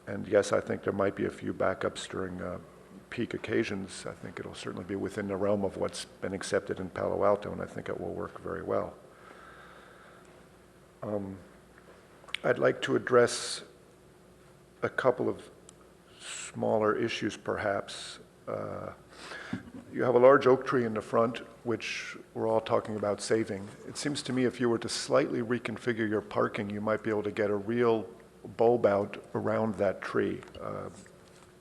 And yes, I think there might be a few backups during peak occasions. I think it'll certainly be within the realm of what's been accepted in Palo Alto, and I think it will work very well. I'd like to address a couple of smaller issues, perhaps. You have a large oak tree in the front, which we're all talking about saving. It seems to me if you were to slightly reconfigure your parking, you might be able to get a real bulb out around that tree.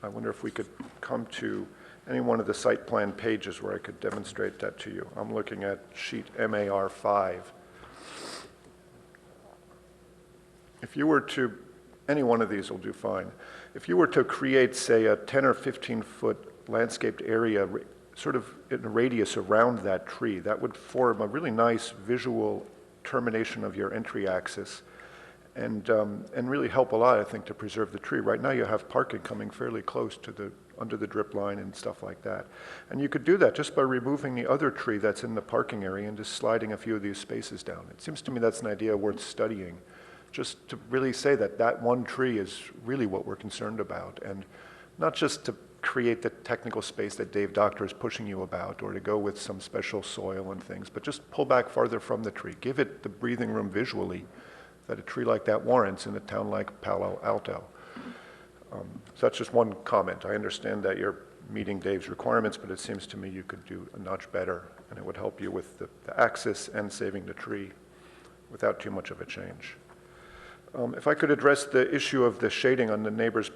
I wonder if we could come to any one of the site plan pages where I could demonstrate that to you. I'm looking at sheet MAR 5. If you were to, any one of these will do fine. If you were to create, say, a 10 or 15-foot landscaped area sort of in a radius around that tree, that would form a really nice visual termination of your entry axis and really help a lot, I think, to preserve the tree. Right now you have parking coming fairly close to under the drip line and stuff like that. And you could do that just by removing the other tree that's in the parking area and just sliding a few of these spaces down. It seems to me that's an idea worth studying just to really say that that one tree is really what we're concerned about, and not just to create the technical space that Dave Doctor is pushing you about, or to go with some special soil and things, but just pull back farther from the tree. Give it the breathing room visually that a tree like that warrants in a town like Palo Alto. So that's just one comment. I understand that you're meeting Dave's requirements, but it seems to me you could do a notch better, and it would help you with the axis and saving the tree without too much of a change. If I could address the issue of the shading on the neighbor's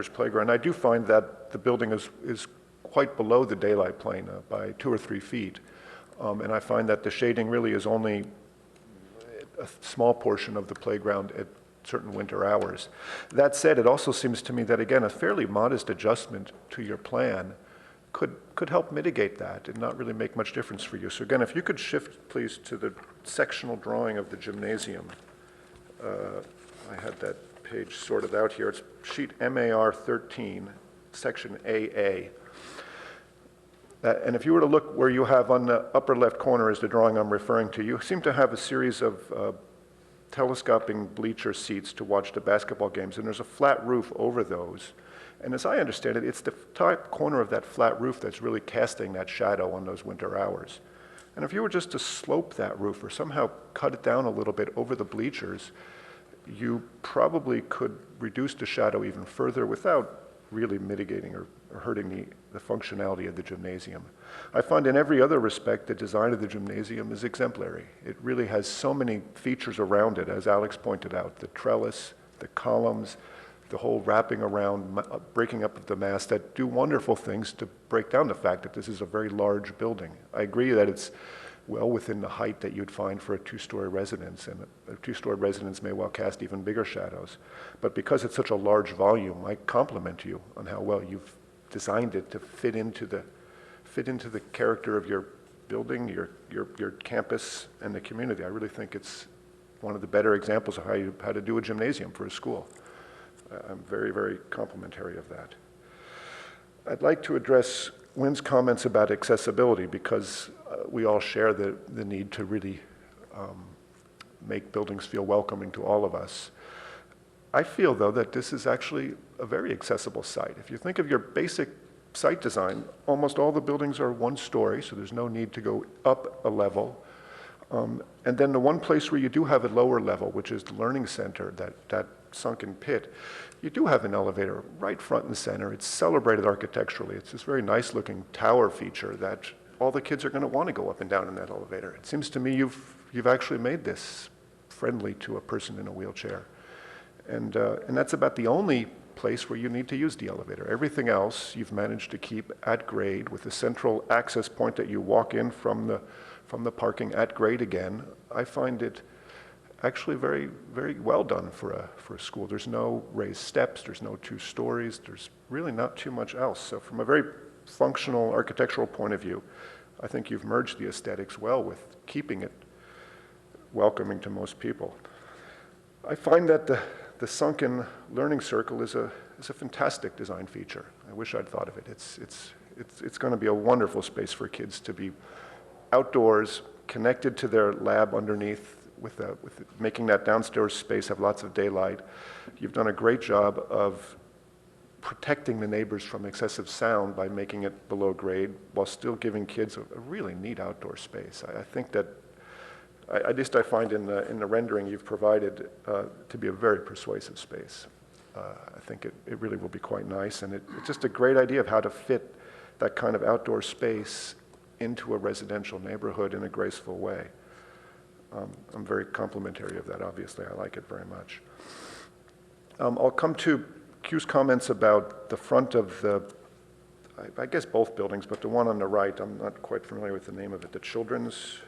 playground, I do find that the building is quite below the daylight plane by 2 or 3 feet, and I find that the shading really is only a small portion of the playground at certain winter hours. That said, it also seems to me that, again, a fairly modest adjustment to your plan could help mitigate that and not really make much difference for you. So again, if you could shift, please, to the sectional drawing of the gymnasium. I had that page sorted out here. It's sheet MAR 13, section AA. And if you were to look where you have on the upper left corner is the drawing I'm referring to, you seem to have a series of telescoping bleacher seats to watch the basketball games, and there's a flat roof over those. And as I understand it, it's the top corner of that flat roof that's really casting that shadow on those winter hours. And if you were just to slope that roof or somehow cut it down a little bit over the bleachers, you probably could reduce the shadow even further without really mitigating or hurting the functionality of the gymnasium. I find in every other respect the design of the gymnasium is exemplary. It really has so many features around it, as Alex pointed out, the trellis, the columns, the whole wrapping around, breaking up of the mass that do wonderful things to break down the fact that this is a very large building. I agree that it's well within the height that you'd find for a 2-story residence, and a 2-story residence may well cast even bigger shadows. But because it's such a large volume, I compliment you on how well you've designed it to fit into the character of your building, your campus, and the community. I really think it's one of the better examples of how to do a gymnasium for a school. I'm very, very complimentary of that. I'd like to address Wynn's comments about accessibility, because we all share the need to really make buildings feel welcoming to all of us. I feel, though, that this is actually a very accessible site. If you think of your basic site design, almost all the buildings are 1 story, so there's no need to go up a level. And then the one place where you do have a lower level, which is the learning center, that sunken pit, you do have an elevator right front and center. It's celebrated architecturally. It's this very nice looking tower feature that all the kids are going to want to go up and down in that elevator. It seems to me you've actually made this friendly to a person in a wheelchair. And that's about the only place where you need to use the elevator. Everything else you've managed to keep at grade with a central access point that you walk in from the parking at grade again. I find it actually very, very well done for a school. There's no raised steps, there's no 2 stories, there's really not too much else. So from a very functional architectural point of view, I think you've merged the aesthetics well with keeping it welcoming to most people. I find that the sunken learning circle is a fantastic design feature. I wish I'd thought of it. It's going to be a wonderful space for kids to be outdoors, connected to their lab underneath, with making that downstairs space have lots of daylight. You've done a great job of protecting the neighbors from excessive sound by making it below grade while still giving kids a really neat outdoor space. I think that, at least I find in the rendering you've provided to be a very persuasive space. I think it really will be quite nice, and it's just a great idea of how to fit that kind of outdoor space into a residential neighborhood in a graceful way. I'm very complimentary of that, obviously. I like it very much. I'll come to Q's comments about the front of I guess both buildings, but the one on the right, I'm not quite familiar with the name of it, the Children's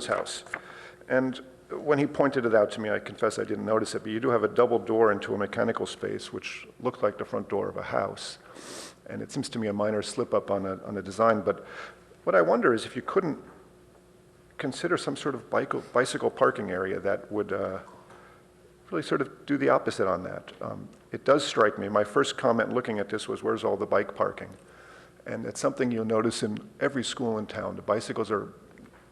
House. And when he pointed it out to me, I confess I didn't notice it, but you do have a double door into a mechanical space, which looked like the front door of a house. And it seems to me a minor slip up on a design, but what I wonder is if you couldn't consider some sort of bicycle parking area that would really sort of do the opposite on that. It does strike me, my first comment looking at this was, where's all the bike parking? And it's something you'll notice in every school in town. The bicycles are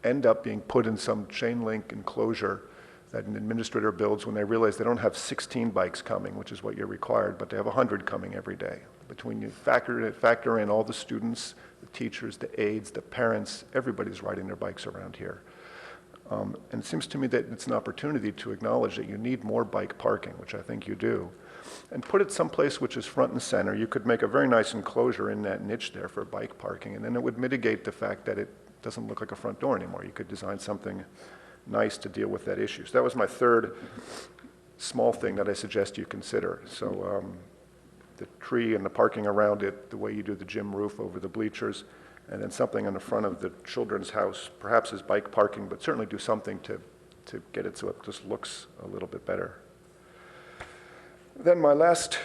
end up being put in some chain link enclosure that an administrator builds when they realize they don't have 16 bikes coming, which is what you're required, but they have 100 coming every day. Between you factor in all the students, the teachers, the aides, the parents, everybody's riding their bikes around here. And it seems to me that it's an opportunity to acknowledge that you need more bike parking, which I think you do, and put it someplace which is front and center. You could make a very nice enclosure in that niche there for bike parking, and then it would mitigate the fact that it doesn't look like a front door anymore. You could design something nice to deal with that issue. So that was my third small thing that I suggest you consider. So the tree and the parking around it, the way you do the gym roof over the bleachers, and then something in the front of the children's house, perhaps as bike parking, but certainly do something to get it so it just looks a little bit better. Then my last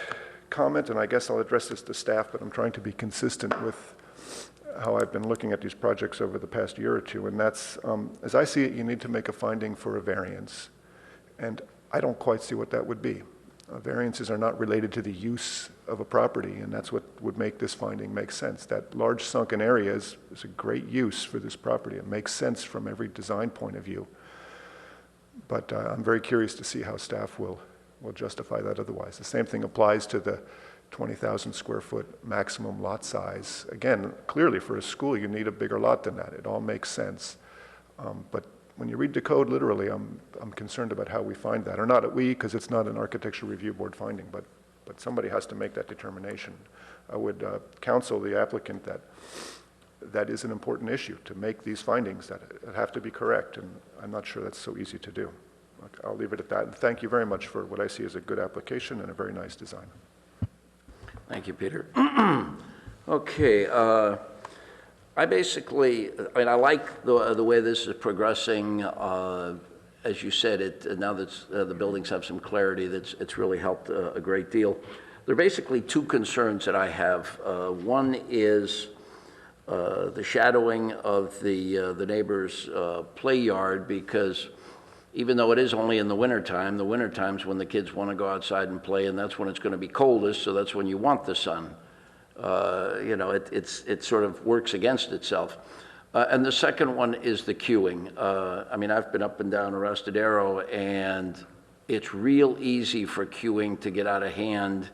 comment, and I guess I'll address this to staff, but I'm trying to be consistent with how I've been looking at these projects over the past year or two, and that's, as I see it, you need to make a finding for a variance. And I don't quite see what that would be. Variances are not related to the use of a property, and that's what would make this finding make sense. That large sunken area is a great use for this property. It makes sense from every design point of view. But I'm very curious to see how staff will justify that otherwise. The same thing applies to the 20,000 square foot maximum lot size. Again, clearly for a school, you need a bigger lot than that. It all makes sense. But when you read the code literally, I'm concerned about how we find that. Or not we, because it's not an architecture review board finding, but somebody has to make that determination. I would counsel the applicant that is an important issue, to make these findings that have to be correct, and I'm not sure that's so easy to do. I'll leave it at that, and thank you very much for what I see as a good application and a very nice design. Thank you, Peter. Okay, I mean, I like the way this is progressing. As you said, now that the buildings have some clarity, it's really helped a great deal. There are basically two concerns that I have. One is the shadowing of the neighbor's play yard, because even though it is only in the wintertime's when the kids want to go outside and play, and that's when it's going to be coldest, so that's when you want the sun. You know, it sort of works against itself. And the second one is the queuing. I mean, I've been up and down Arrestadero, and it's real easy for queuing to get out of hand,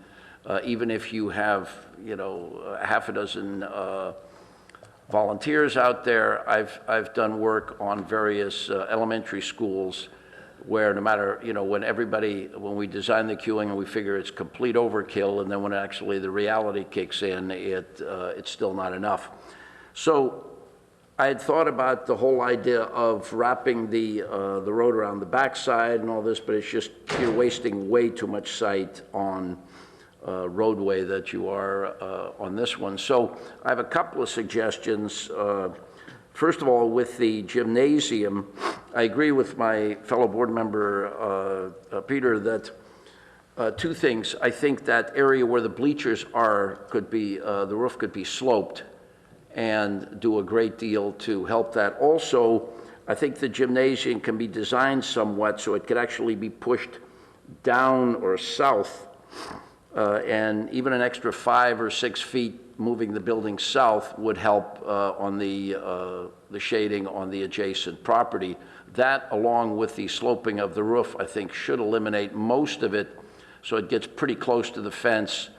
even if you have, you know, half a dozen volunteers out there. I've done work on various elementary schools where no matter, you know, when we design the queuing and we figure it's complete overkill, and then when actually the reality kicks in, it's still not enough. So I had thought about the whole idea of wrapping the road around the backside and all this, but it's just, you're wasting way too much site on roadway that you are on this one. So I have a couple of suggestions. First of all, with the gymnasium, I agree with my fellow board member, Peter, that two things. I think that area where the bleachers are could be, the roof could be sloped and do a great deal to help that. Also, I think the gymnasium can be designed somewhat so it could actually be pushed down or south, and even an extra 5 or 6 feet moving the building south would help on the shading on the adjacent property. That, along with the sloping of the roof, I think should eliminate most of it, so it gets pretty close to the fence,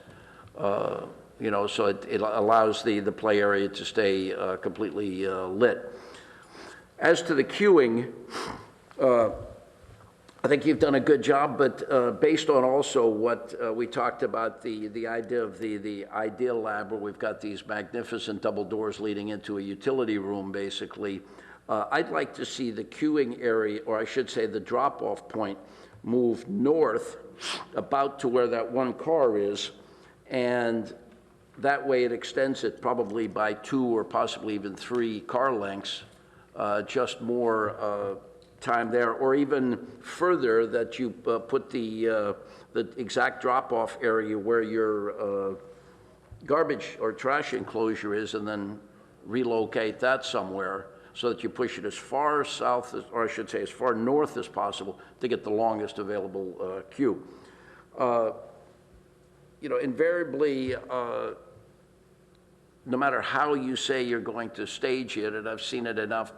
you know, so it allows the play area to stay completely lit. As to the queuing, I think you've done a good job, but based on also what we talked about, the idea of the Ideal Lab, where we've got these magnificent double doors leading into a utility room, basically, I'd like to see the queuing area, or I should say the drop-off point, move north about to where that one car is, and that way it extends it probably by 2 or possibly even 3 car lengths, just more time there, or even further, that you put the exact drop-off area where your garbage or trash enclosure is, and then relocate that somewhere so that you push it as far south, or I should say as far north as possible, to get the longest available queue. You know, invariably, no matter how you say you're going to stage it, and I've seen it enough,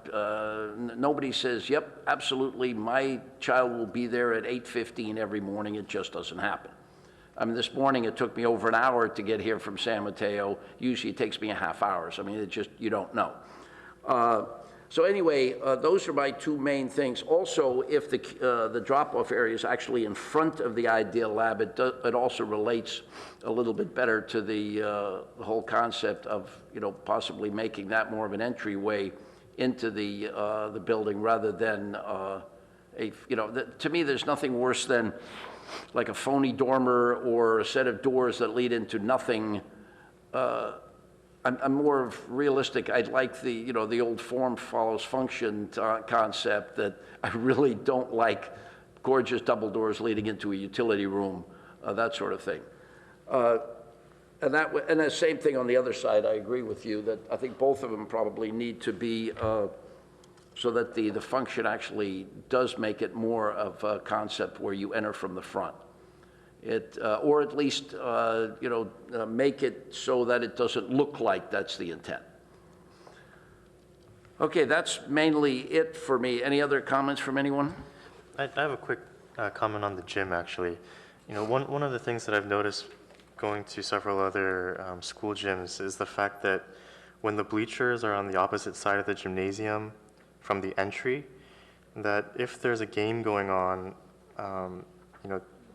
nobody says, yep, absolutely, my child will be there at 8:15 every morning. It just doesn't happen. I mean, this morning it took me over an hour to get here from San Mateo. Usually it takes me a half hour. So, I mean, it just, you don't know. So anyway, those are my two main things. Also, if the drop-off area is actually in front of the Ideal Lab, it also relates a little bit better to the whole concept of, you know, possibly making that more of an entryway into the building rather than to me, there's nothing worse than like a phony dormer or a set of doors that lead into nothing. I'm more of realistic. I'd like the old form follows function concept that I really don't like gorgeous double doors leading into a utility room, that sort of thing. And the same thing on the other side, I agree with you that I think both of them probably need to be so that the function actually does make it more of a concept where you enter from the front. Or at least, make it so that it doesn't look like that's the intent. Okay, that's mainly it for me. Any other comments from anyone? I have a quick comment on the gym, actually. You know, one of the things that I've noticed going to several other school gyms is the fact that when the bleachers are on the opposite side of the gymnasium from the entry, that if there's a game going on,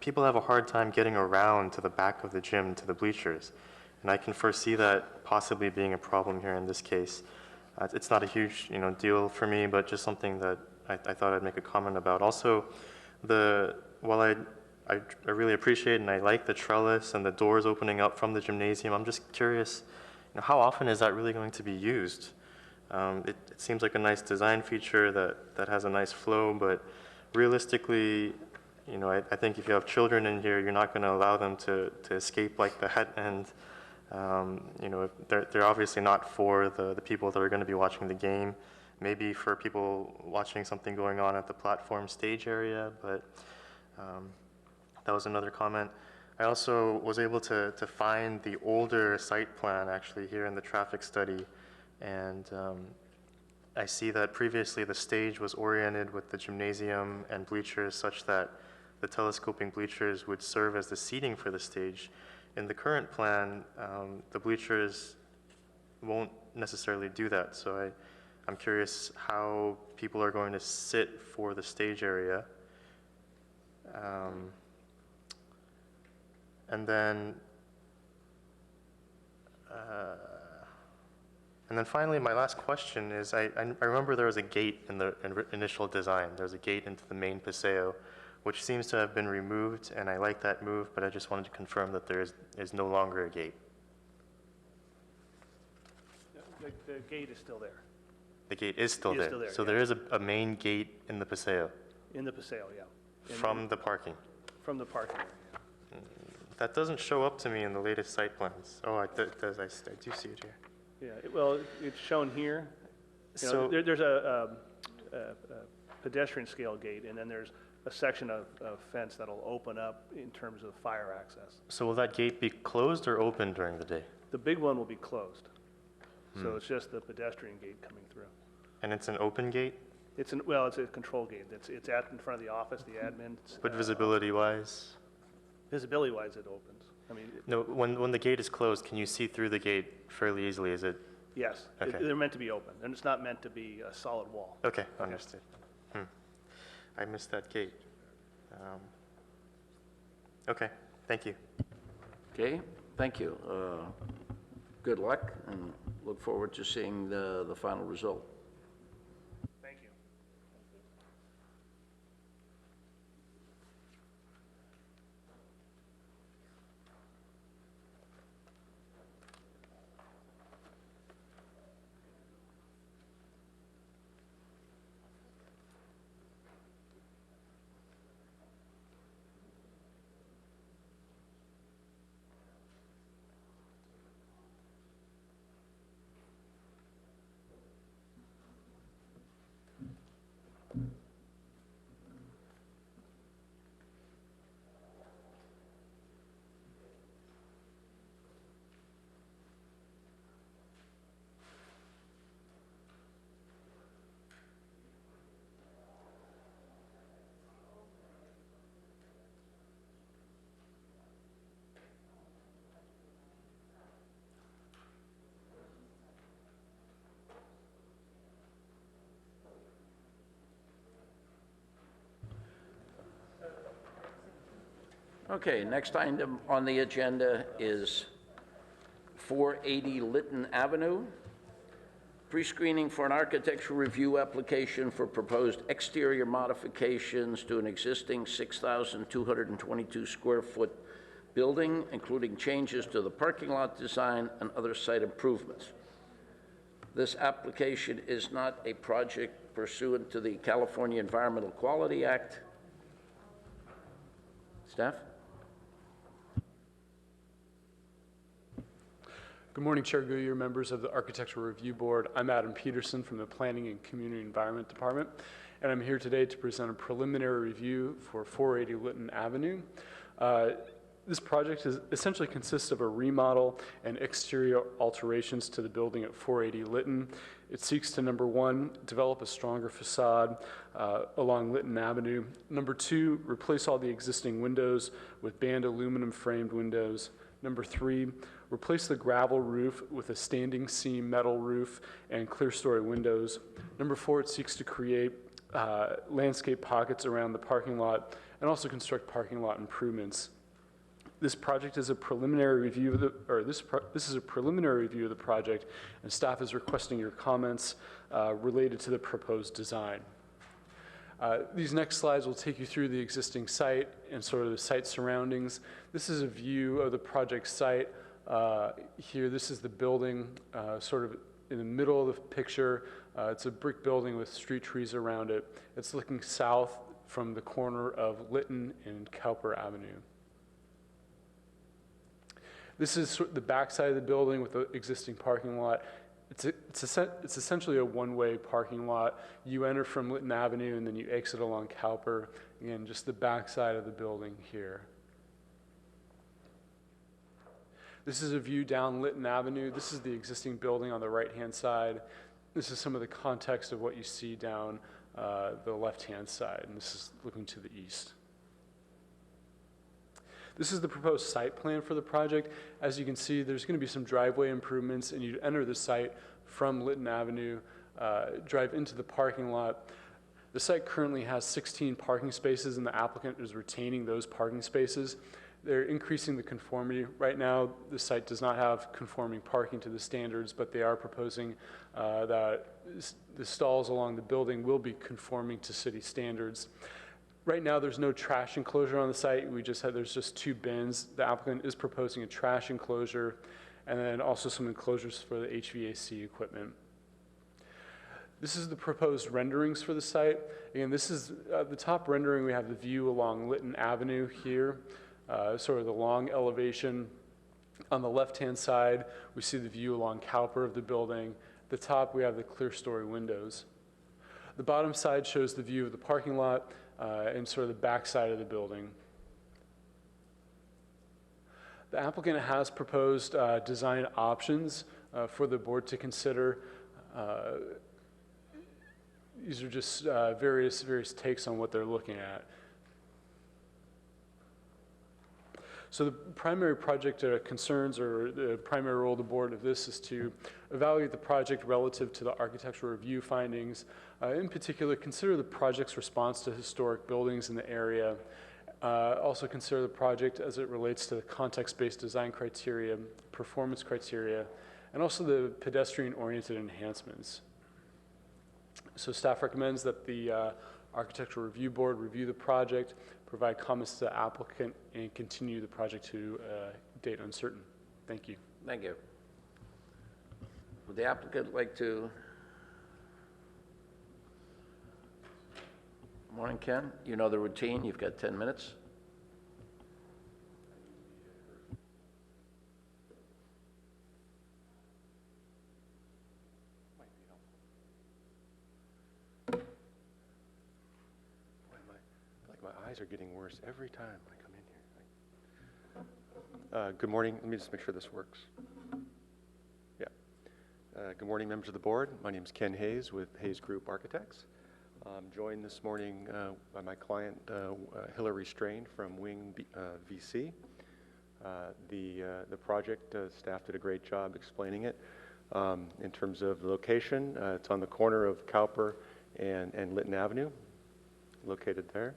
people have a hard time getting around to the back of the gym to the bleachers. And I can foresee that possibly being a problem here in this case. It's not a huge deal for me, but just something that I thought I'd make a comment about. Also, while I really appreciate and I like the trellis and the doors opening up from the gymnasium, I'm just curious, how often is that really going to be used? It seems like a nice design feature that has a nice flow, but realistically, I think if you have children in here, you're not going to allow them to escape like that. And, they're obviously not for the people that are going to be watching the game. Maybe for people watching something going on at the platform stage area, but that was another comment. I also was able to find the older site plan actually here in the traffic study. And I see that previously the stage was oriented with the gymnasium and bleachers such that the telescoping bleachers would serve as the seating for the stage. In the current plan, the bleachers won't necessarily do that. So I'm curious how people are going to sit for the stage area. And then finally, my last question is, I remember there was a gate in the initial design. There's a gate into the main paseo, which seems to have been removed, and I like that move, but I just wanted to confirm that there is no longer a gate. The gate is still there. The gate is still there. So yeah. there is a main gate in the paseo. In the paseo, yeah. From the parking. From the parking area. That doesn't show up to me in the latest site plans. Oh, it does. I do see it here. Yeah, it's shown here. So There's a pedestrian scale gate, and then there's a section of fence that'll open up in terms of fire access. So will that gate be closed or open during the day? The big one will be closed. So it's just the pedestrian gate coming through. And it's an open gate? It's a control gate. It's at in front of the office, the admin. But visibility-wise? Visibility-wise, it opens. I mean, No, when the gate is closed, can you see through the gate fairly easily? Is it? yes, Okay. they're meant to be open, and it's not meant to be a solid wall. Okay, understood. I missed that gate. Okay, thank you. Okay, thank you. Good luck, and look forward to seeing the final result. Thank you. Okay, next item on the agenda is 480 Lytton Avenue. Pre-screening for an architectural review application for proposed exterior modifications to an existing 6,222 square foot building, including changes to the parking lot design and other site improvements. This application is not a project pursuant to the California Environmental Quality Act. Staff? Good morning, Chair Guyer, members of the Architectural Review Board. I'm Adam Peterson from the Planning and Community Environment Department, and I'm here today to present a preliminary review for 480 Lytton Avenue. This project essentially consists of a remodel and exterior alterations to the building at 480 Lytton. It seeks to, number one, develop a stronger facade along Lytton Avenue. Number two, replace all the existing windows with band aluminum framed windows. Number three, replace the gravel roof with a standing seam metal roof and clear story windows. Number four, it seeks to create landscape pockets around the parking lot and also construct parking lot improvements. This project is a preliminary review of this is a preliminary review of the project, and staff is requesting your comments related to the proposed design. These next slides will take you through the existing site and sort of the site surroundings. This is a view of the project site. Here, this is the building sort of in the middle of the picture. It's a brick building with street trees around it. It's looking south from the corner of Lytton and Cowper Avenue. This is the back side of the building with the existing parking lot. It's essentially a one-way parking lot. You enter from Lytton Avenue and then you exit along Cowper. Again, just the back side of the building here. This is a view down Lytton Avenue. This is the existing building on the right-hand side. This is some of the context of what you see down the left-hand side, and this is looking to the east. This is the proposed site plan for the project. As you can see, there's going to be some driveway improvements, and you enter the site from Lytton Avenue, drive into the parking lot. The site currently has 16 parking spaces, and the applicant is retaining those parking spaces. They're increasing the conformity. Right now, the site does not have conforming parking to the standards, but they are proposing that the stalls along the building will be conforming to city standards. Right now, there's no trash enclosure on the site. There's just two bins. The applicant is proposing a trash enclosure and then also some enclosures for the HVAC equipment. This is the proposed renderings for the site. Again, this is the top rendering. We have the view along Lytton Avenue here, sort of the long elevation. On the left-hand side, we see the view along Cowper of the building. At the top, we have the clear story windows. The bottom side shows the view of the parking lot and sort of the back side of the building. The applicant has proposed design options for the board to consider. These are just various takes on what they're looking at. So the primary project concerns, or the primary role of the board of this, is to evaluate the project relative to the architectural review findings. In particular, consider the project's response to historic buildings in the area. Also consider the project as it relates to the context-based design criteria, performance criteria, and also the pedestrian-oriented enhancements. So staff recommends that the Architectural Review Board review the project, provide comments to the applicant, and continue the project to date uncertain. Thank you. Thank you. Would the applicant like to? Morning, Ken. You know the routine. You've got 10 minutes. My eyes are getting worse every time I come in here. Good morning. Let me just make sure this works. Yeah. Good morning, members of the board. My name is Ken Hayes with Hayes Group Architects. I'm joined this morning by my client, Hillary Strain from Wing VC. The project, staff did a great job explaining it. In terms of the location, it's on the corner of Cowper and Lytton Avenue, located there.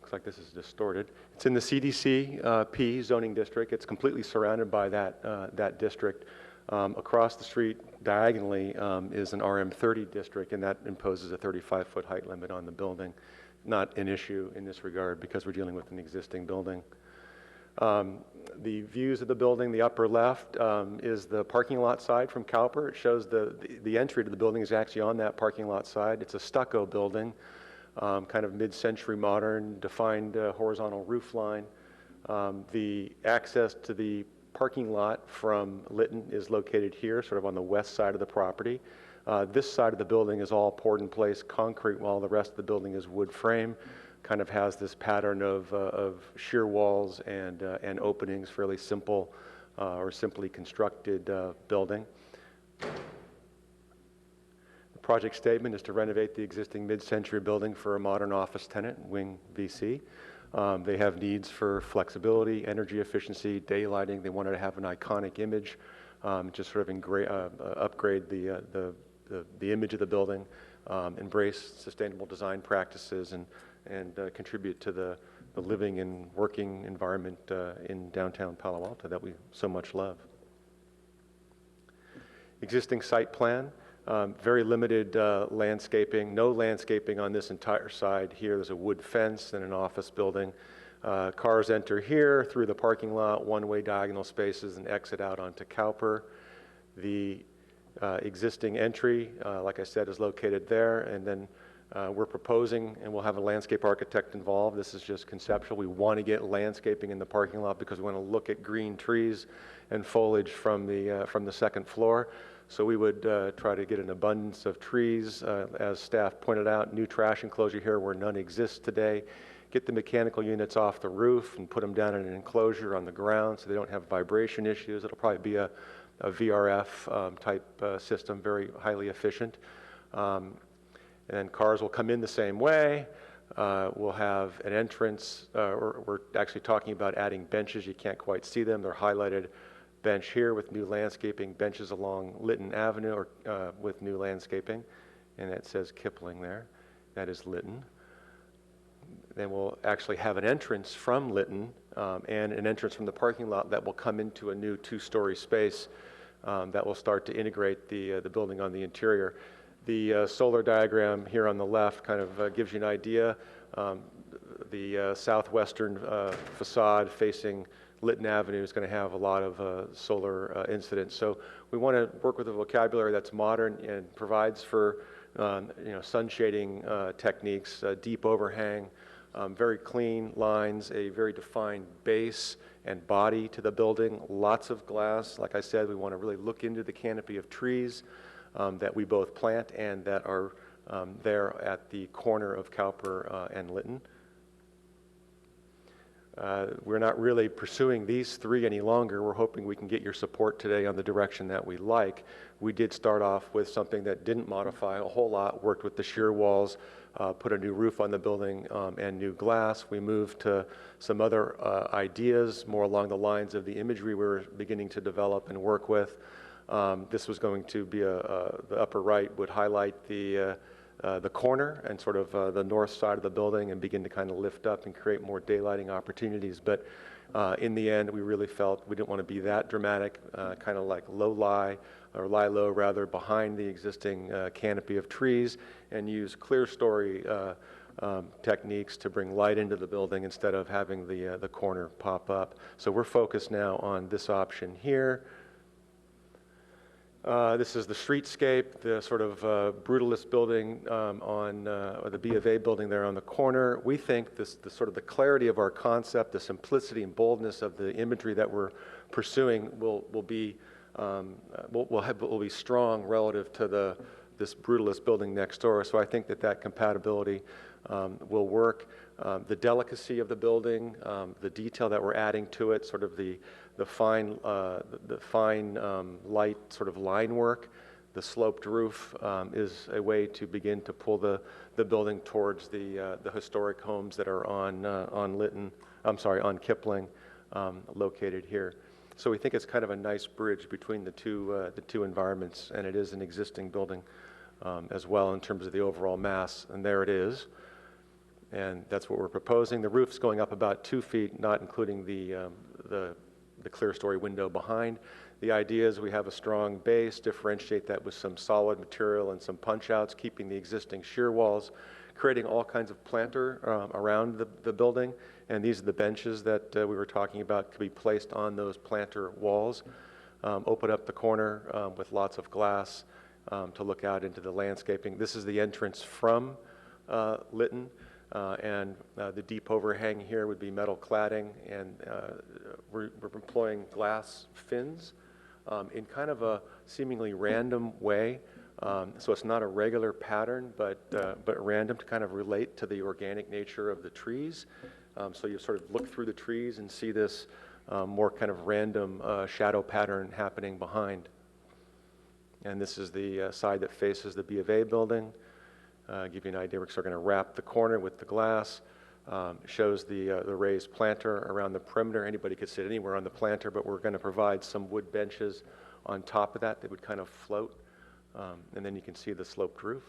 Looks like this is distorted. It's in the CDC P zoning district. It's completely surrounded by that district. Across the street diagonally is an RM30 district, and that imposes a 35-foot height limit on the building. Not an issue in this regard because we're dealing with an existing building. The views of the building, the upper left is the parking lot side from Cowper. It shows the entry to the building is actually on that parking lot side. It's a stucco building, kind of mid-century modern, defined horizontal roof line. The access to the parking lot from Lytton is located here, sort of on the west side of the property. This side of the building is all poured in place concrete, while the rest of the building is wood frame. Kind of has this pattern of shear walls and openings, fairly simple or simply constructed building. The project statement is to renovate the existing mid-century building for a modern office tenant, Wing VC. They have needs for flexibility, energy efficiency, daylighting. They wanted to have an iconic image, just sort of upgrade the image of the building, embrace sustainable design practices, and contribute to the living and working environment in downtown Palo Alto that we so much love. Existing site plan, very limited landscaping, no landscaping on this entire side here. There's a wood fence and an office building. Cars enter here through the parking lot, one-way diagonal spaces, and exit out onto Cowper. The existing entry, like I said, is located there, and then we're proposing, and we'll have a landscape architect involved. This is just conceptual. We want to get landscaping in the parking lot because we want to look at green trees and foliage from the second floor. So we would try to get an abundance of trees, as staff pointed out, new trash enclosure here where none exists today. Get the mechanical units off the roof and put them down in an enclosure on the ground so they don't have vibration issues. It'll probably be a VRF type system, very highly efficient. And then cars will come in the same way. We'll have an entrance. We're actually talking about adding benches. You can't quite see them. They're highlighted. Bench here with new landscaping, benches along Lytton Avenue or with new landscaping. And it says Kipling there. That is Lytton. Then we'll actually have an entrance from Lytton and an entrance from the parking lot that will come into a new two-story space that will start to integrate the building on the interior. The solar diagram here on the left kind of gives you an idea. The southwestern facade facing Lytton Avenue is going to have a lot of solar incidents. So we want to work with a vocabulary that's modern and provides for sun shading techniques, deep overhang, very clean lines, a very defined base and body to the building, lots of glass. Like I said, we want to really look into the canopy of trees that we both plant and that are there at the corner of Cowper and Lytton. We're not really pursuing these three any longer. We're hoping we can get your support today on the direction that we like. We did start off with something that didn't modify a whole lot, worked with the shear walls, put a new roof on the building and new glass. We moved to some other ideas more along the lines of the imagery we were beginning to develop and work with. This was going to be the upper right would highlight the corner and sort of the north side of the building and begin to kind of lift up and create more daylighting opportunities. But in the end, we really felt we didn't want to be that dramatic, kind of like lie low rather, behind the existing canopy of trees and use clear story techniques to bring light into the building instead of having the corner pop up. So we're focused now on this option here. This is the streetscape, the sort of brutalist building or the B of A building there on the corner. We think the sort of the clarity of our concept, the simplicity and boldness of the imagery that we're pursuing will be strong relative to this brutalist building next door. So I think that compatibility will work. The delicacy of the building, the detail that we're adding to it, sort of the fine light sort of line work, the sloped roof is a way to begin to pull the building towards the historic homes that are on Kipling, located here. So we think it's kind of a nice bridge between the two environments, and it is an existing building as well in terms of the overall mass. And there it is. And that's what we're proposing. The roof's going up about 2 feet, not including the clear story window behind. The idea is we have a strong base, differentiate that with some solid material and some punch outs, keeping the existing shear walls, creating all kinds of planter around the building. And these are the benches that we were talking about, could be placed on those planter walls. Open up the corner with lots of glass to look out into the landscaping. This is the entrance from Lytton. The deep overhang here would be metal cladding, and we're employing glass fins in kind of a seemingly random way. So it's not a regular pattern, but random to kind of relate to the organic nature of the trees. So you sort of look through the trees and see this more kind of random shadow pattern happening behind. And this is the side that faces the B of A building. Give you an idea, we're going to wrap the corner with the glass. Shows the raised planter around the perimeter. Anybody could sit anywhere on the planter, but we're going to provide some wood benches on top of that would kind of float. And then you can see the sloped roof.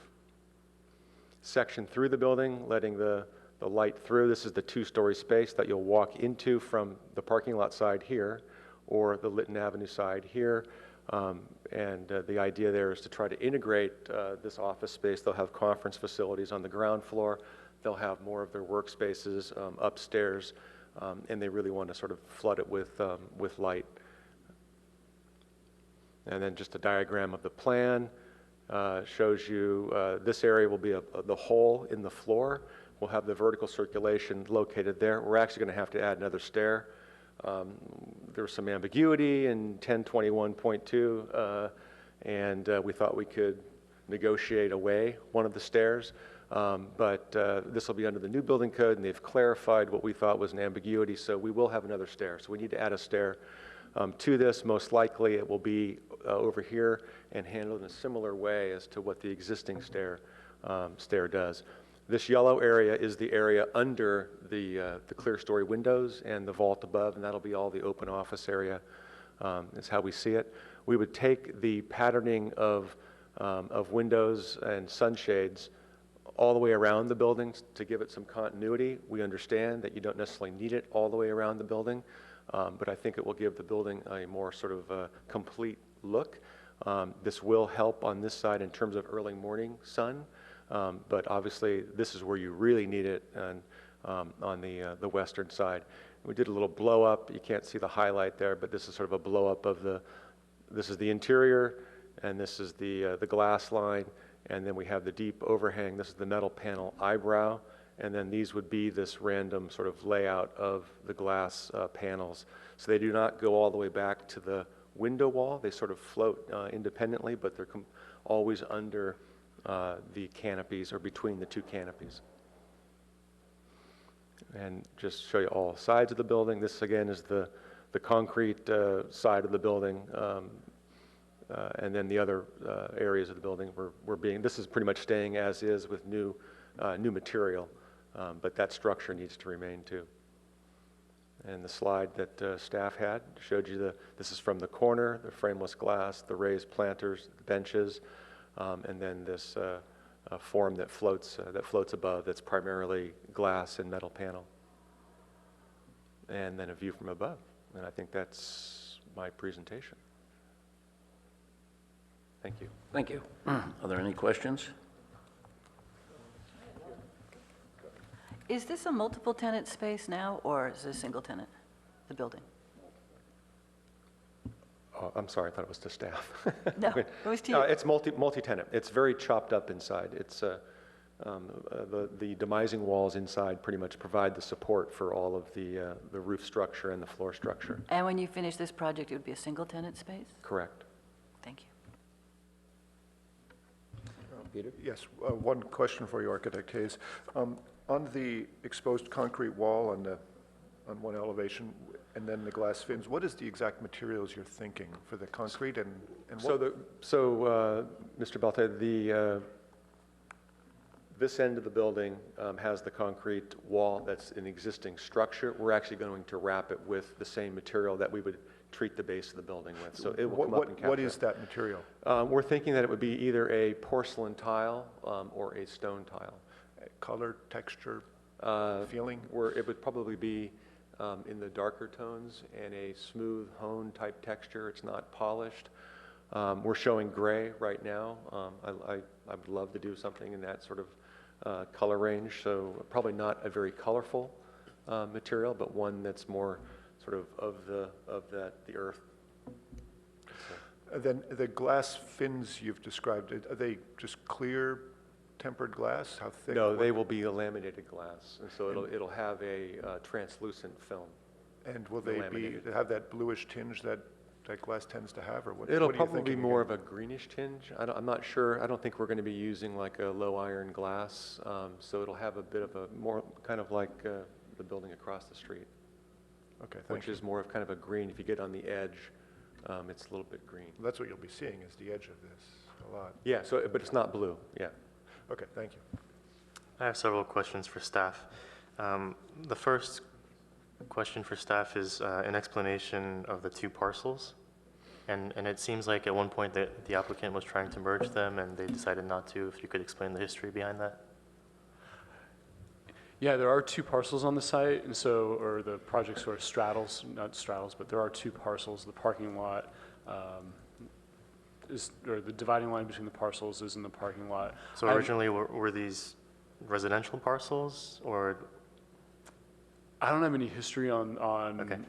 Section through the building, letting the light through. This is the 2-story space that you'll walk into from the parking lot side here or the Lytton Avenue side here. The idea there is to try to integrate this office space. They'll have conference facilities on the ground floor. They'll have more of their workspaces upstairs, and they really want to sort of flood it with light. And then just a diagram of the plan shows you this area will be the hole in the floor. We'll have the vertical circulation located there. We're actually going to have to add another stair. There was some ambiguity in 1021.2, and we thought we could negotiate away one of the stairs. But this will be under the new building code, and they've clarified what we thought was an ambiguity, so we will have another stair. So we need to add a stair to this. Most likely it will be over here and handled in a similar way as to what the existing stair does. This yellow area is the area under the clear story windows and the vault above, and that'll be all the open office area, is how we see it. We would take the patterning of windows and sunshades all the way around the buildings to give it some continuity. We understand that you don't necessarily need it all the way around the building, but I think it will give the building a more sort of complete look. This will help on this side in terms of early morning sun. But obviously, this is where you really need it on the western side. We did a little blow up. You can't see the highlight there, but this is sort of a blow up of this is the interior, and this is the glass line, and then we have the deep overhang. This is the metal panel eyebrow, and then these would be this random sort of layout of the glass panels. So they do not go all the way back to the window wall. They sort of float independently, but they're always under the canopies or between the two canopies. And just show you all sides of the building. This again is the concrete side of the building, and then the other areas of the building this is pretty much staying as is with new material, but that structure needs to remain too. And the slide that staff had showed you this is from the corner, the frameless glass, the raised planters, the benches, and then this form that floats above that's primarily glass and metal panel. And then a view from above. And I think that's my presentation. Thank you. Thank you. Are there any questions? Is this a multiple tenant space now, or is it a single tenant, the building? Oh, I'm sorry, I thought it was to staff. No, it was to you. It's multi-tenant. It's very chopped up inside. It's the demising walls inside pretty much provide the support for all of the roof structure and the floor structure. And when you finish this project, it would be a single tenant space? Correct. Thank you. Peter? Yes, one question for you, Architect Hayes. On the exposed concrete wall on one elevation, and then the glass fins, what is the exact materials you're thinking for the concrete and what? Mr. Balta, this end of the building has the concrete wall that's an existing structure. We're actually going to wrap it with the same material that we would treat the base of the building with. So it will come up and capture. What is that material? We're thinking that it would be either a porcelain tile or a stone tile. Color, texture? Feeling? Where it would probably be in the darker tones and a smooth hone type texture. It's not polished. We're showing gray right now. I would love to do something in that sort of color range, so probably not a very colorful material, but one that's more sort of the earth. Then the glass fins you've described, are they just clear tempered glass? How thick? No, they will be a laminated glass, and so it'll have a translucent film. And will they have that bluish tinge that glass tends to have, or what? It'll what are you probably be thinking more again? of a greenish tinge. I'm not sure. I don't think we're going to be using like a low iron glass, so it'll have a bit of a more kind of like the building across the street, Okay, thank which you. is more of kind of a green. If you get on the edge, it's a little bit green. That's what you'll be seeing is the edge of this a lot. Yeah. So, but it's not blue. Yeah. Okay, thank you. I have several questions for staff. The first question for staff is an explanation of the two parcels. And it seems like at one point that the applicant was trying to merge them and they decided not to. If you could explain the history behind that. Yeah, there are two parcels on the site, and so, or the project sort of straddles, not straddles, but there are two parcels. The parking lot or the dividing line between the parcels is in the parking lot. So originally, were these residential parcels, or? I don't have any history on Okay.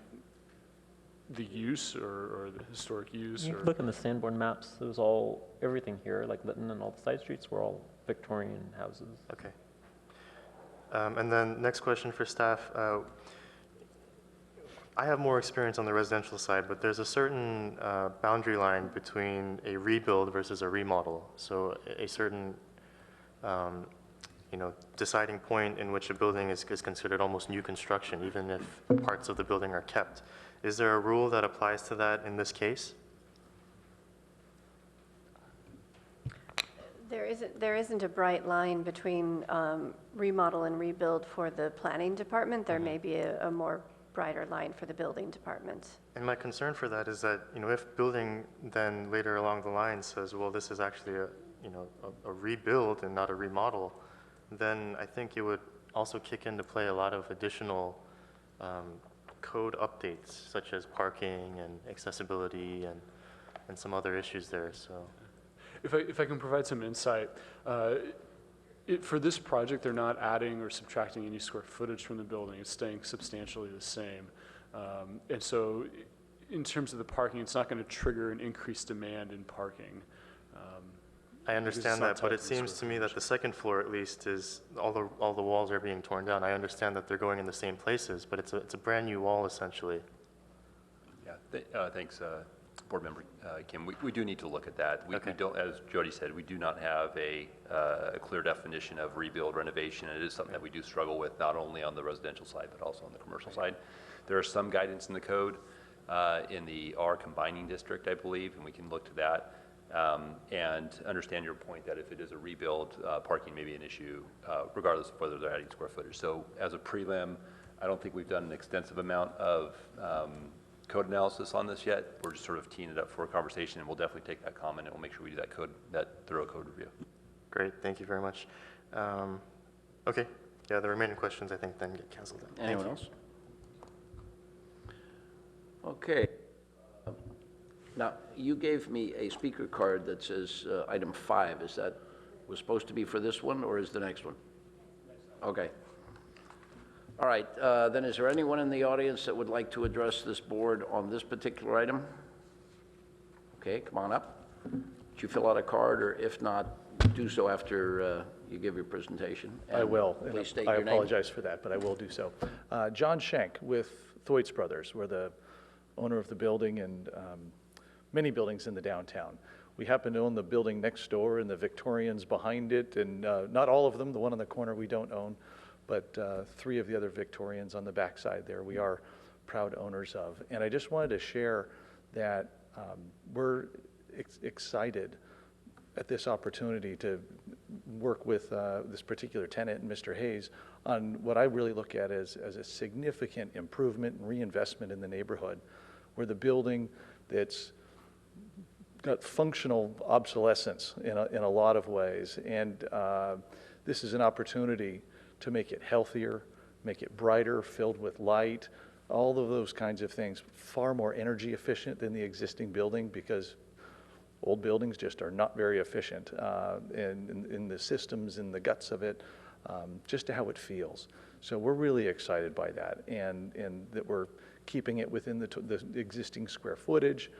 the use or the historic use. You Or, look in the Sanborn maps, it was all, everything here, like Lytton and all the side streets were all Victorian houses. Okay. And then next question for staff. I have more experience on the residential side, but there's a certain boundary line between a rebuild versus a remodel. So a certain, deciding point in which a building is considered almost new construction, even if parts of the building are kept. Is there a rule that applies to that in this case? There isn't a bright line between remodel and rebuild for the planning department. There may be a more brighter line for the building department. And my concern for that is that, if building then later along the line says, well, this is actually a rebuild and not a remodel, then I think it would also kick into play a lot of additional code updates, such as parking and accessibility and some other issues there, so. if I can provide some insight, for this project, they're not adding or subtracting any square footage from the building. It's staying substantially the same. And so in terms of the parking, it's not going to trigger an increased demand in parking. I understand that, but it seems to me that the second floor at least is, all the walls are being torn down. I understand that they're going in the same places, but it's a brand new wall essentially. Yeah, thanks, Board Member Kim. We do need to look at that. We don't, as Jody said, we do not have a clear definition of rebuild renovation. It is something that we do struggle with, not only on the residential side, but also on the commercial side. There is some guidance in the code in the R combining district, I believe, and we can look to that. And understand your point that if it is a rebuild, parking may be an issue, regardless of whether they're adding square footage. So as a prelim, I don't think we've done an extensive amount of code analysis on this yet. We're just sort of teeing it up for a conversation, and we'll definitely take that comment, and we'll make sure we do that thorough code review. Great, thank you very much. Okay, yeah, the remaining questions I think then get canceled. Anyone else? Okay. Now, you gave me a speaker card that says item 5. Is that was supposed to be for this one, or is the next one? Okay. All right, then is there anyone in the audience that would like to address this board on this particular item? Okay, come on up. Did you fill out a card, or if not, do so after you give your presentation? I will. Please state I your name. apologize for that, but I will do so. John Schenk with Thwaites Brothers. We're the owner of the building and many buildings in the downtown. We happen to own the building next door and the Victorians behind it, and not all of them. The one on the corner we don't own, but 3 of the other Victorians on the backside there we are proud owners of. And I just wanted to share that we're excited at this opportunity to work with this particular tenant, Mr. Hayes, on what I really look at as a significant improvement and reinvestment in the neighborhood, where the building that's got functional obsolescence in a lot of ways. And this is an opportunity to make it healthier, make it brighter, filled with light, all of those kinds of things, far more energy efficient than the existing building, because old buildings just are not very efficient in the systems, in the guts of it, just to how it feels. So we're really excited by that, and that we're keeping it within the existing square footage.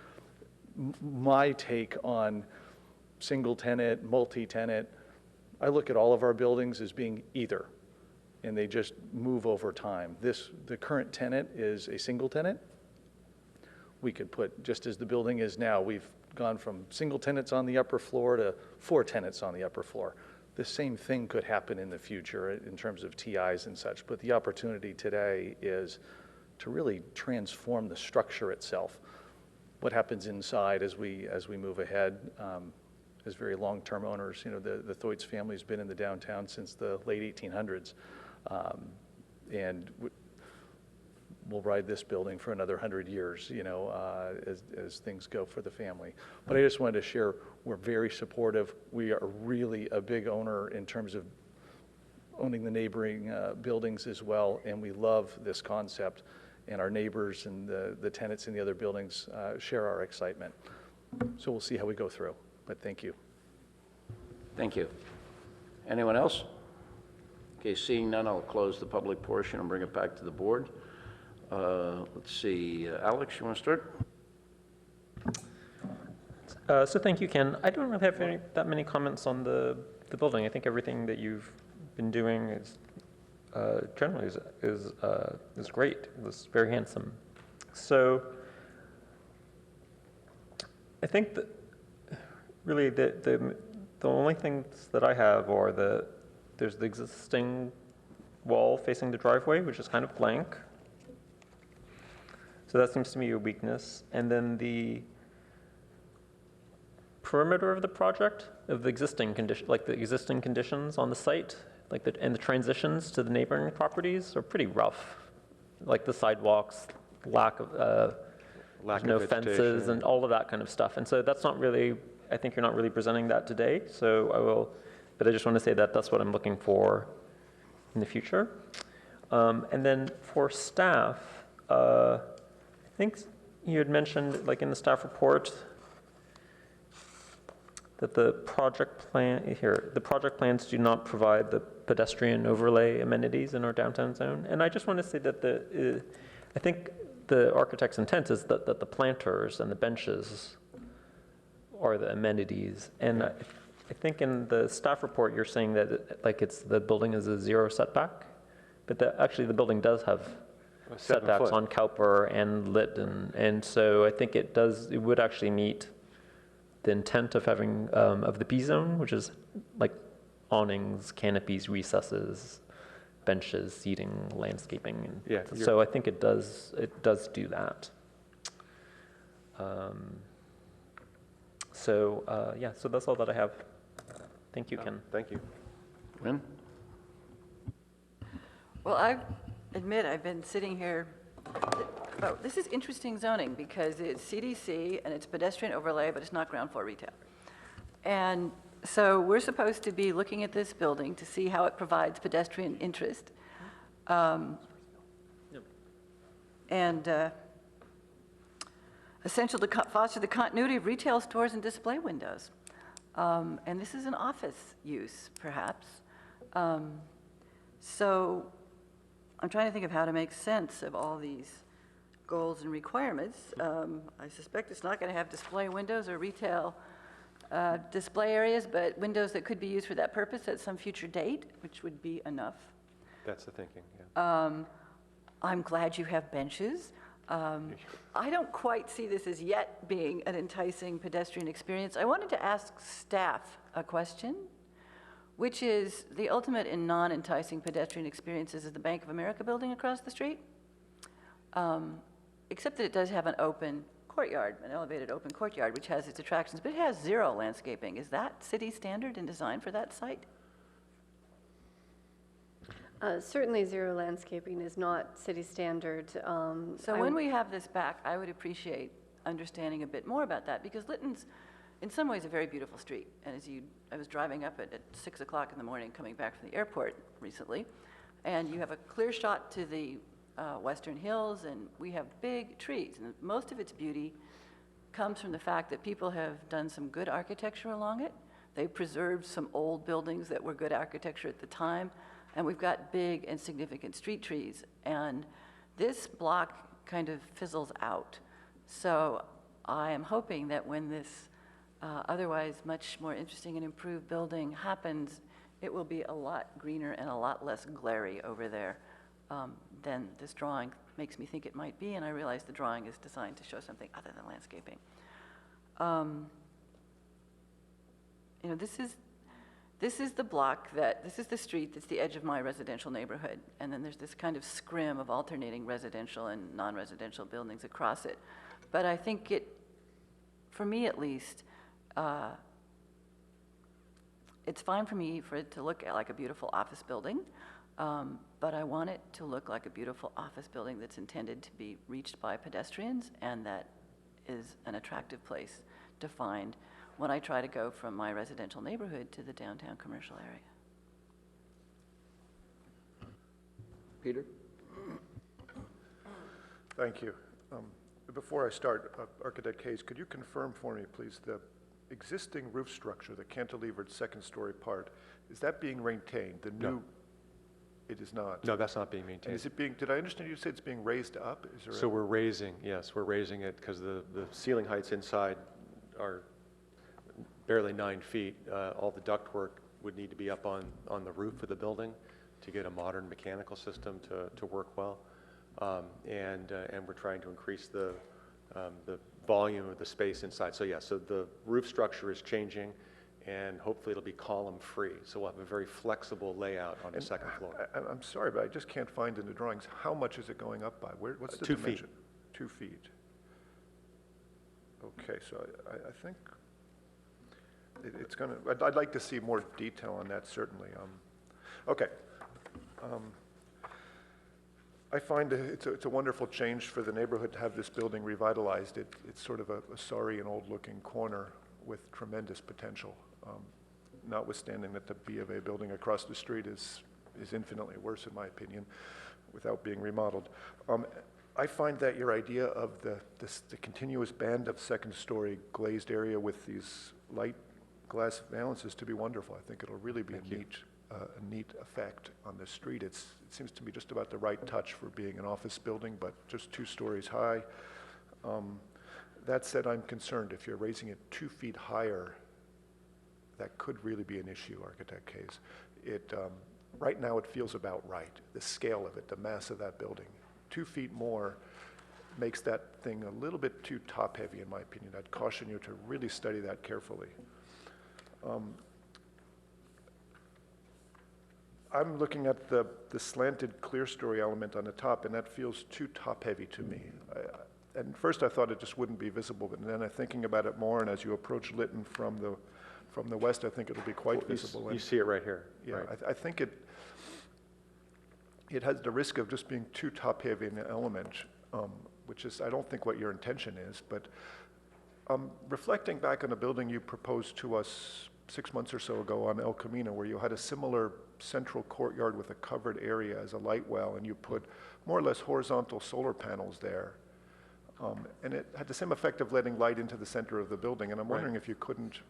My take on single tenant, multi-tenant, I look at all of our buildings as being either, and they just move over time. The current tenant is a single tenant. We could put, just as the building is now, we've gone from single tenants on the upper floor to 4 tenants on the upper floor. The same thing could happen in the future in terms of TIs and such, but the opportunity today is to really transform the structure itself. What happens inside as we move ahead, as very long-term owners, you know, the Thoits family's been in the downtown since the late 1800s, and we'll ride this building for another 100 years, you know, as things go for the family. But I just wanted to share, we're very supportive. We are really a big owner in terms of owning the neighboring buildings as well, and we love this concept, and our neighbors and the tenants in the other buildings share our excitement. So we'll see how we go through, but thank you. Thank you. Anyone else? Okay, seeing none, I'll close the public portion and bring it back to the board. Let's see, Alex, you want to start? So thank you, Ken. I don't really have that many comments on the building. I think everything that you've been doing is generally is great. It's very handsome. So I think that really the only things that I have are there's the existing wall facing the driveway, which is kind of blank. So that seems to me a weakness. And then the perimeter of the project, of the existing condition, like the existing conditions on the site, and the transitions to the neighboring properties are pretty rough. Like the sidewalks, lack of no fences, and all of that kind of stuff. And so that's not really, I think you're not really presenting that today. So but I just want to say that that's what I'm looking for in the future. And then for staff, I think you had mentioned, like in the staff report, that the project plans do not provide the pedestrian overlay amenities in our downtown zone. And I just want to say that I think the architect's intent is that the planters and the benches are the amenities. And I think in the staff report, you're saying that the building is a 0 setback, but actually the building does have setbacks on Cowper and Lytton, and so I think it would actually meet the intent of having of the B zone, which is like awnings, canopies, recesses, benches, seating, landscaping. Yeah. So I think it does do that. So that's all that I have. Thank you, Ken. Thank you. Lynn? Well, I admit I've been sitting here, this is interesting zoning because it's CDC and it's pedestrian overlay, but it's not ground floor retail. And so we're supposed to be looking at this building to see how it provides pedestrian interest. And essential to foster the continuity of retail stores and display windows. And this is an office use, perhaps. So I'm trying to think of how to make sense of all these goals and requirements. I suspect it's not going to have display windows or retail display areas, but windows that could be used for that purpose at some future date, which would be enough. That's the thinking, yeah. I'm glad you have benches. I don't quite see this as yet being an enticing pedestrian experience. I wanted to ask staff a question, which is the ultimate in non-enticing pedestrian experiences is the Bank of America building across the street, except that it does have an open courtyard, an elevated open courtyard, which has its attractions, but it has 0 landscaping. Is that city standard and design for that site? Certainly 0 landscaping is not city standard. So when we have this back, I would appreciate understanding a bit more about that, because Lytton's in some ways, a very beautiful street. And I was driving up at 6 o'clock in the morning coming back from the airport recently, and you have a clear shot to the western hills, and we have big trees. And most of its beauty comes from the fact that people have done some good architecture along it. They've preserved some old buildings that were good architecture at the time, and we've got big and significant street trees. And this block kind of fizzles out. So I am hoping that when this otherwise much more interesting and improved building happens, it will be a lot greener and a lot less glary over there than this drawing makes me think it might be, and I realize the drawing is designed to show something other than landscaping. You know, this is the block this is the street that's the edge of my residential neighborhood, and then there's this kind of scrim of alternating residential and non-residential buildings across it. But I think for me at least, it's fine for me for it to look like a beautiful office building, but I want it to look like a beautiful office building that's intended to be reached by pedestrians, and that is an attractive place to find when I try to go from my residential neighborhood to the downtown commercial area. Peter? Thank you. Before I start, Architect Hayes, could you confirm for me, please, the existing roof structure, the cantilevered second-story part, is that being maintained? The new, No. It is not? No, that's not being And maintained. is it being, did I understand you said it's being raised up? Is there So we're raising, yes, we're raising it because the ceiling heights inside are barely 9 feet. All the ductwork would need to be up on the roof of the building to get a modern mechanical system to work well. And we're trying to increase the volume of the space inside. So yeah, so the roof structure is changing, and hopefully it'll be column-free. So we'll have a very flexible layout on the second floor. I'm sorry, but I just can't find in the drawings, how much is it going up by? What's the 2 feet. dimension? 2 feet. Okay, so I think it's going to, I'd like to see more detail on that, certainly. Okay. I find it's a wonderful change for the neighborhood to have this building revitalized. It's sort of a sorry and old-looking corner with tremendous potential, notwithstanding that the B of A building across the street is infinitely worse, in my opinion, without being remodeled. I find that your idea of the continuous band of second-story glazed area with these light glass valances to be wonderful. I think it'll really be a neat effect on the street. It seems to be just about the right touch for being an office building, but just 2 stories high. That said, I'm concerned if you're raising it 2 feet higher, that could really be an issue, Architect Hayes. Right now it feels about right, the scale of it, the mass of that building. 2 feet more makes that thing a little bit too top-heavy, in my opinion. I'd caution you to really study that carefully. I'm looking at the slanted clear story element on the top, and that feels too top-heavy to me. And first I thought it just wouldn't be visible, but then I'm thinking about it more, and as you approach Lytton from the west, I think it'll be quite visible. You see it right here. Yeah, right. I think it has the risk of just being too top-heavy in the element, which is, I don't think what your intention is, but reflecting back on a building you proposed to us 6 months or so ago on El Camino, where you had a similar central courtyard with a covered area as a light well, and you put more or less horizontal solar panels there. And it had the same effect of letting light into the center of the building, and I'm wondering if you couldn't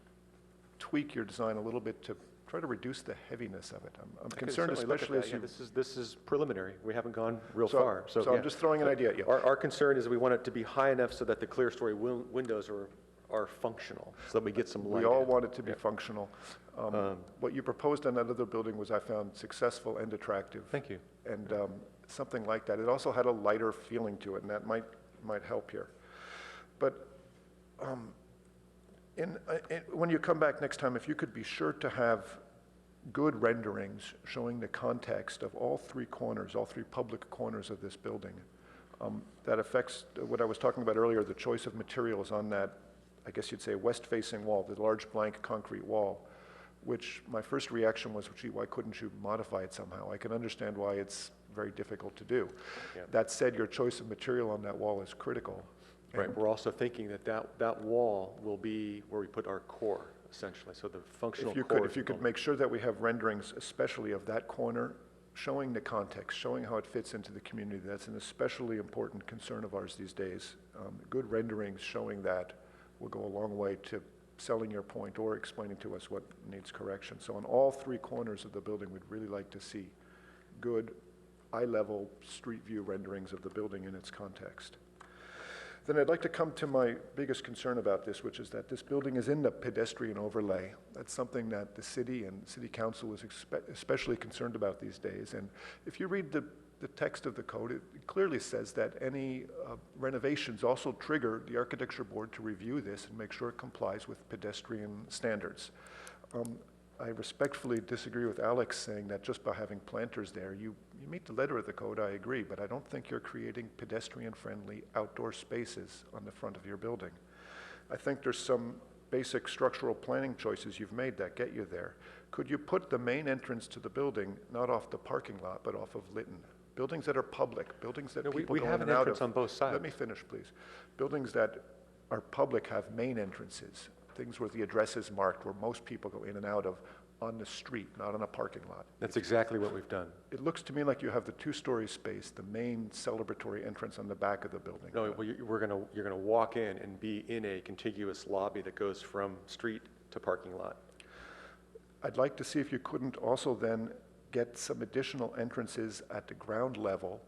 tweak your design a little bit to try to reduce the heaviness of it. I'm concerned, especially as you... This is preliminary. We haven't gone real So- far. so I'm just throwing an idea at you. Our concern is we want it to be high enough so that the clear story windows are functional, so that we get some light We all in. want it to be functional. What you proposed on that other building was, I found, successful and attractive. Thank you. And something like that. It also had a lighter feeling to it, and that might help here. But when you come back next time, if you could be sure to have good renderings showing the context of all 3 corners, all 3 public corners of this building, that affects what I was talking about earlier, the choice of materials on that, I guess you'd say, west-facing wall, the large blank concrete wall, which my first reaction was, gee, why couldn't you modify it somehow? I can understand why it's very difficult to do. Yeah. That said, your choice of material on that wall is critical. Right, we're also thinking that that wall will be where we put our core, essentially, so the functional core. If you could make sure that we have renderings, especially of that corner, showing the context, showing how it fits into the community, that's an especially important concern of ours these days. Good renderings showing that will go a long way to selling your point or explaining to us what needs correction. So on all three corners of the building, we'd really like to see good, eye-level, street view renderings of the building in its context. Then I'd like to come to my biggest concern about this, which is that this building is in the pedestrian overlay. That's something that the city and city council is especially concerned about these days. And if you read the text of the code, it clearly says that any renovations also trigger the architecture board to review this and make sure it complies with pedestrian standards. I respectfully disagree with Alex saying that just by having planters there, you meet the letter of the code, I agree, but I don't think you're creating pedestrian-friendly outdoor spaces on the front of your building. I think there's some basic structural planning choices you've made that get you there. Could you put the main entrance to the building not off the parking lot, but off of Lytton? Buildings that are public, buildings that people we go have in an and out entrance of. on both sides. Let me finish, please. Buildings that are public have main entrances, things where the address is marked, where most people go in and out of on the street, not on a parking lot. That's exactly what we've done. It looks to me like you have the two-story space, the main celebratory entrance on the back of the building. No, well, you're gonna walk in and be in a contiguous lobby that goes from street to parking lot. I'd like to see if you couldn't also then get some additional entrances at the ground level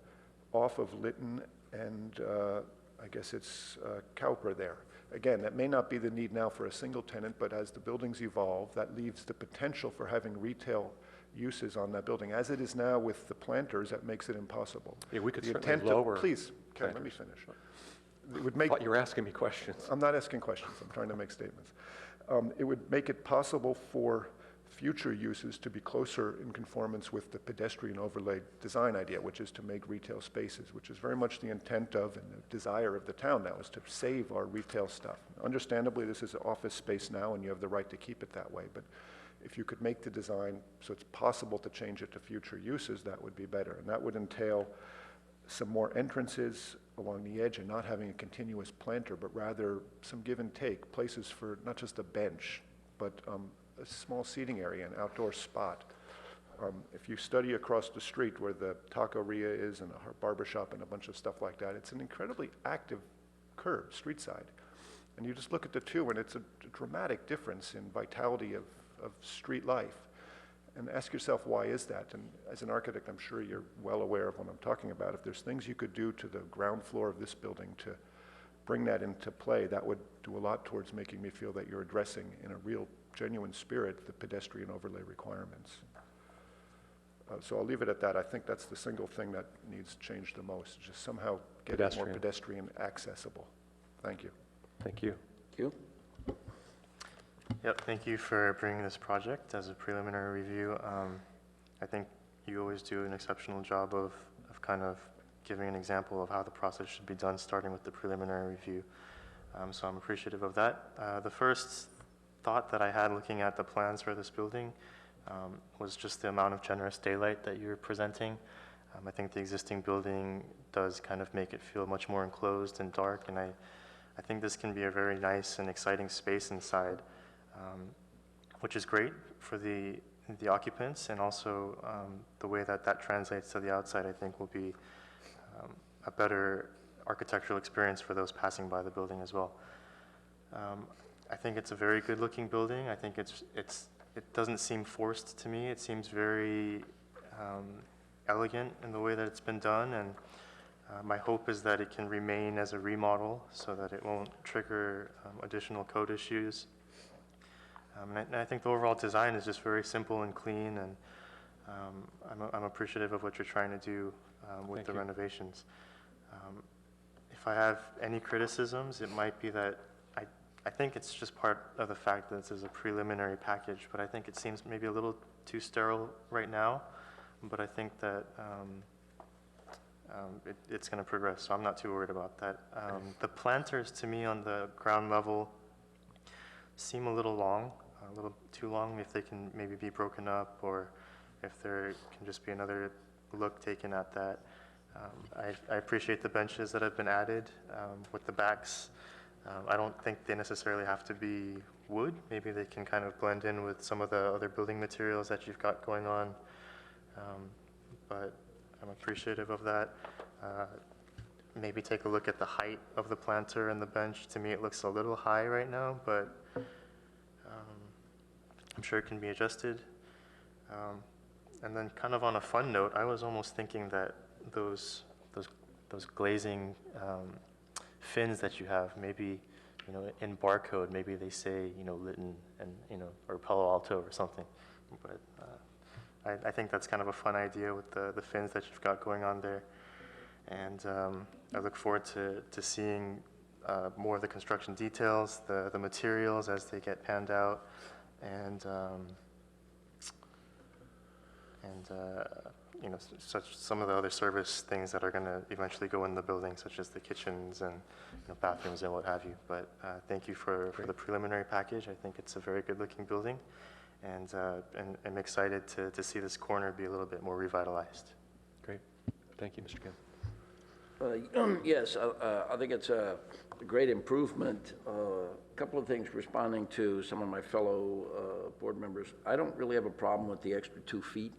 off of Lytton and I guess it's Cowper there. Again, that may not be the need now for a single tenant, but as the buildings evolve, that leaves the potential for having retail uses on that building. As it is now with the planters, that makes it impossible. Yeah, we could The certainly intent to- lower Please, Ken, let me planters. finish. It would make. I thought you were asking me questions. I'm not asking questions, I'm trying to make statements. It would make it possible for future uses to be closer in conformance with the pedestrian overlay design idea, which is to make retail spaces, which is very much the intent of and the desire of the town now, is to save our retail stuff. Understandably, this is an office space now, and you have the right to keep it that way, but if you could make the design so it's possible to change it to future uses, that would be better. And that would entail some more entrances along the edge and not having a continuous planter, but rather some give and take, places for not just a bench, but a small seating area, an outdoor spot. If you study across the street where the taqueria is and a barber shop and a bunch of stuff like that, it's an incredibly active curb, street side. And you just look at the two and it's a dramatic difference in vitality of street life. And ask yourself, why is that? And as an architect, I'm sure you're well aware of what I'm talking about. If there's things you could do to the ground floor of this building to bring that into play, that would do a lot towards making me feel that you're addressing in a real, genuine spirit the pedestrian overlay requirements. So I'll leave it at that. I think that's the single thing that needs changed the most, just somehow get it more pedestrian accessible. Thank you. Thank you. Thank you. Yep, thank you for bringing this project as a preliminary review. I think you always do an exceptional job of kind of giving an example of how the process should be done, starting with the preliminary review. So I'm appreciative of that. The first thought that I had looking at the plans for this building was just the amount of generous daylight that you're presenting. I think the existing building does kind of make it feel much more enclosed and dark, and I think this can be a very nice and exciting space inside, which is great for the occupants, and also the way that that translates to the outside, I think will be a better architectural experience for those passing by the building as well. I think it's a very good looking building. I think it doesn't seem forced to me. It seems very elegant in the way that it's been done, and my hope is that it can remain as a remodel so that it won't trigger additional code issues. And I think the overall design is just very simple and clean, and I'm appreciative of what you're trying to do with the renovations. If I have any criticisms, it might be that I think it's just part of the fact that this is a preliminary package, but I think it seems maybe a little too sterile right now, but I think that it's going to progress, so I'm not too worried about that. The planters, to me, on the ground level seem a little long, a little too long, if they can maybe be broken up, or if there can just be another look taken at that. I appreciate the benches that have been added with the backs. I don't think they necessarily have to be wood. Maybe they can kind of blend in with some of the other building materials that you've got going on. But I'm appreciative of that. Maybe take a look at the height of the planter and the bench. To me, it looks a little high right now, but I'm sure it can be adjusted. And then kind of on a fun note, I was almost thinking that those glazing fins that you have, maybe, in barcode, maybe they say, Lytton and, or Palo Alto or something. But I think that's kind of a fun idea with the fins that you've got going on there. And I look forward to seeing more of the construction details, the materials as they get panned out, and some of the other service things that are going to eventually go in the building, such as the kitchens and bathrooms and what have you. But thank you for the preliminary package. I think it's a very good-looking building, and I'm excited to see this corner be a little bit more revitalized. Great. Thank you, Mr. Kim. Yes, I think it's a great improvement. A couple of things responding to some of my fellow board members. I don't really have a problem with the extra 2 feet.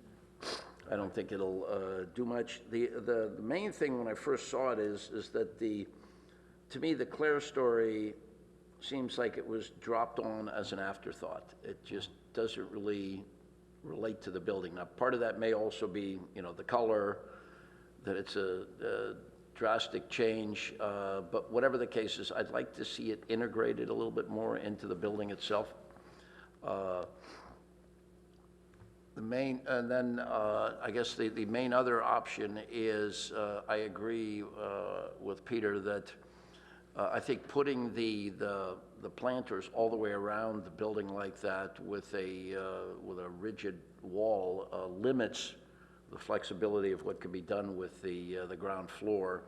I don't think it'll do much. The main thing when I first saw it is that to me, the clerestory seems like it was dropped on as an afterthought. It just doesn't really relate to the building. Now, part of that may also be, the color, that it's a drastic change, but whatever the case is, I'd like to see it integrated a little bit more into the building itself. And then I guess the main other option is, I agree with Peter that I think putting the planters all the way around the building like that with a rigid wall limits the flexibility of what can be done with the ground floor.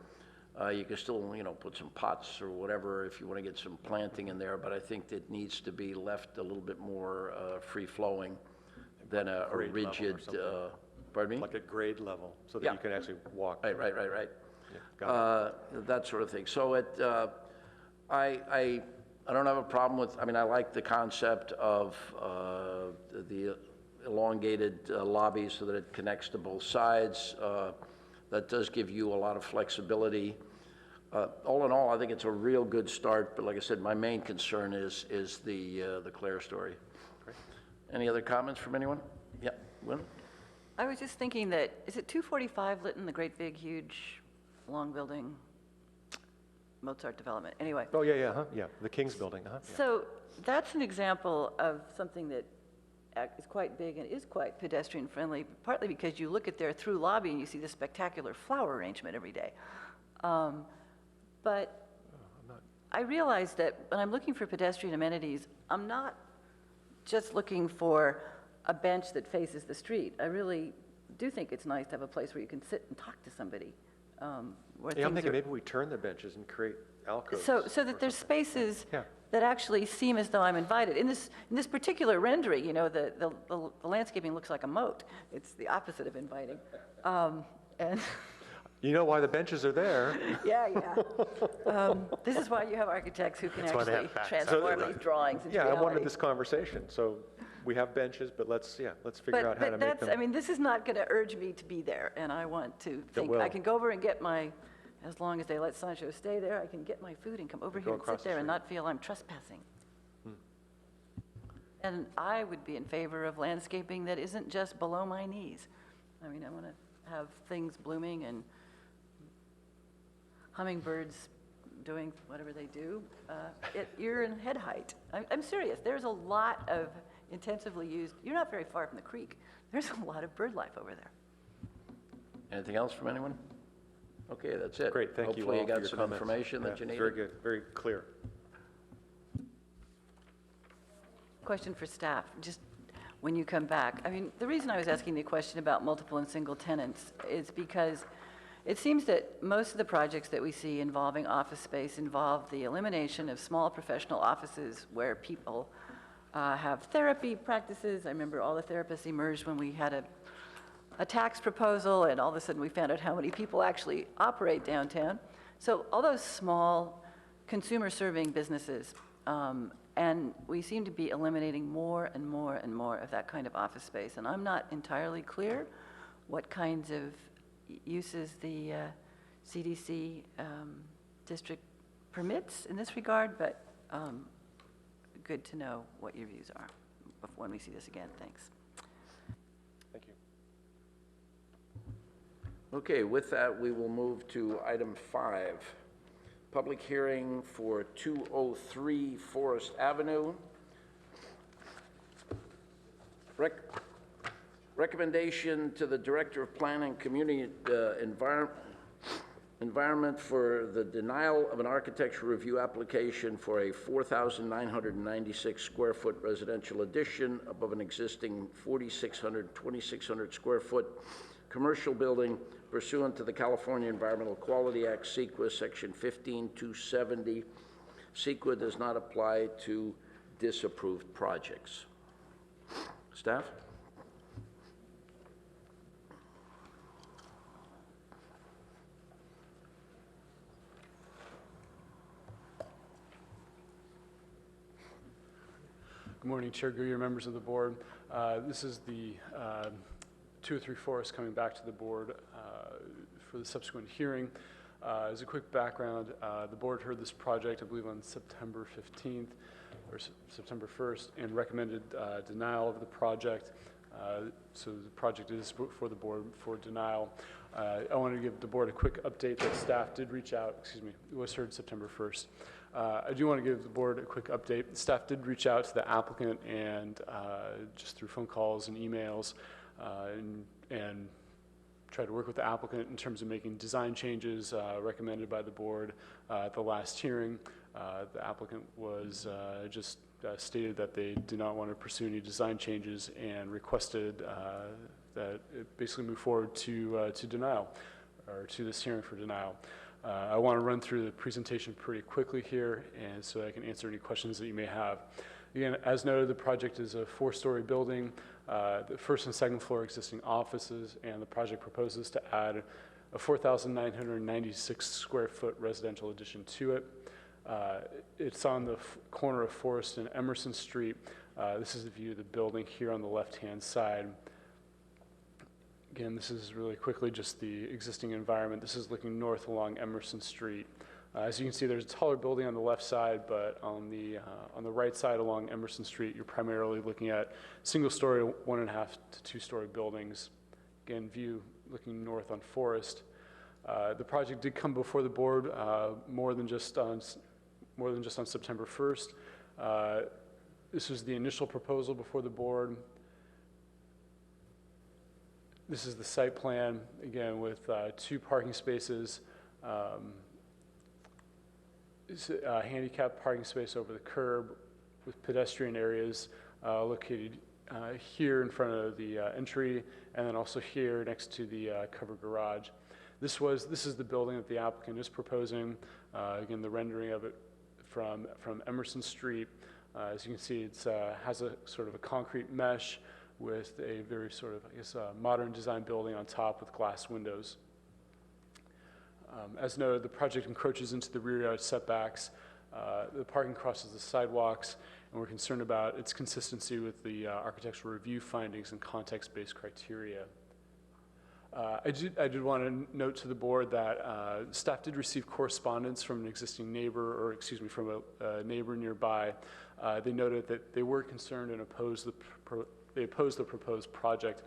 You can still, put some pots or whatever if you want to get some planting in there, but I think it needs to be left a little bit more free-flowing than a rigid, pardon me? Like a grade level, so that you can actually walk. Right. Yeah, got it. That sort of thing. So I don't have a problem with, I like the concept of the elongated lobby so that it connects to both sides. That does give you a lot of flexibility. All in all, I think it's a real good start, but like I said, my main concern is the clerestory. Great. Any other comments from anyone? Yeah, Lynn? I was just thinking that, is it 245 Lytton, the great big, huge, long building, Mozart development? Anyway. Oh, yeah, the King's building, Yeah. So that's an example of something that is quite big and is quite pedestrian friendly, partly because you look at their through lobby and you see this spectacular flower arrangement every day. But I realize that when I'm looking for pedestrian amenities, I'm not just looking for a bench that faces the street. I really do think it's nice to have a place where you can sit and talk to somebody. I'm thinking maybe we turn the benches and create alcoves. So that there's spaces that actually seem as though I'm invited. In this particular rendering, the landscaping looks like a moat. It's the opposite of inviting. And you know why the benches are there. Yeah. This is why you have architects who can actually transform these drawings into reality. I wanted this conversation. So we have benches, but let's figure out how to make them. This is not going to urge me to be there, and I want to think I can go over and get my, as long as they let Sancho stay there, I can get my food and come over here and sit there and not feel I'm trespassing. And I would be in favor of landscaping that isn't just below my knees. I want to have things blooming and hummingbirds doing whatever they do at ear and head height. I'm serious. There's a lot of intensively used, you're not very far from the creek. There's a lot of bird life over there. Anything else from anyone? Okay, that's it. Great, thank you all Hopefully you for got your some comments. information that you needed. Very good, very clear. Question for staff, just when you come back. The reason I was asking the question about multiple and single tenants is because it seems that most of the projects that we see involving office space involve the elimination of small professional offices where people have therapy practices. I remember all the therapists emerged when we had a tax proposal, and all of a sudden we found out how many people actually operate downtown. So all those small consumer-serving businesses, and we seem to be eliminating more and more and more of that kind of office space. And I'm not entirely clear what kinds of uses the CDC district permits in this regard, but good to know what your views are when we see this again. Thanks. Thank you. Okay, with that, we will move to item 5. Public hearing for 203 Forest Avenue. Recommendation to the Director of Planning and Community Environment for the denial of an architectural review application for a 4,996 square foot residential addition above an existing 2,600 square foot commercial building pursuant to the California Environmental Quality Act, CEQA, Section 15270. CEQA does not apply to disapproved projects. Staff? Good morning, Chair Guyer, members of the board. This is the 203 Forest coming back to the board for the subsequent hearing. As a quick background, the board heard this project, I believe, on September 15th or September 1st, and recommended denial of the project. So the project is before the board for denial. I want to give the board a quick update that staff did reach out, it was heard September 1st. I do want to give the board a quick update. Staff did reach out to the applicant and just through phone calls and emails and try to work with the applicant in terms of making design changes recommended by the board at the last hearing. The applicant was just stated that they do not want to pursue any design changes and requested that it basically move forward to denial, or to this hearing for denial. I want to run through the presentation pretty quickly here, and so I can answer any questions that you may have. Again, as noted, the project is a 4-story building, the first and second floor existing offices, and the project proposes to add a 4,996 square foot residential addition to it. It's on the corner of Forest and Emerson Street. This is the view of the building here on the left-hand side. Again, this is really quickly just the existing environment. This is looking north along Emerson Street. As you can see, there's a taller building on the left side, but on the right side along Emerson Street, you're primarily looking at single-story, 1.5 to 2-story buildings. Again, view looking north on Forest. The project did come before the board more than just on September 1st. This was the initial proposal before the board. This is the site plan, again, with 2 parking spaces. It's a handicapped parking space over the curb with pedestrian areas located here in front of the entry, and then also here next to the covered garage. This is the building that the applicant is proposing. Again, the rendering of it from Emerson Street. As you can see, it has a sort of a concrete mesh with a very sort of, I guess, modern design building on top with glass windows. As noted, the project encroaches into the rear yard setbacks. The parking crosses the sidewalks, and we're concerned about its consistency with the architectural review findings and context-based criteria. I did want to note to the board that staff did receive correspondence from an existing neighbor, or excuse me, from a neighbor nearby. They noted that they were concerned and opposed the proposed project,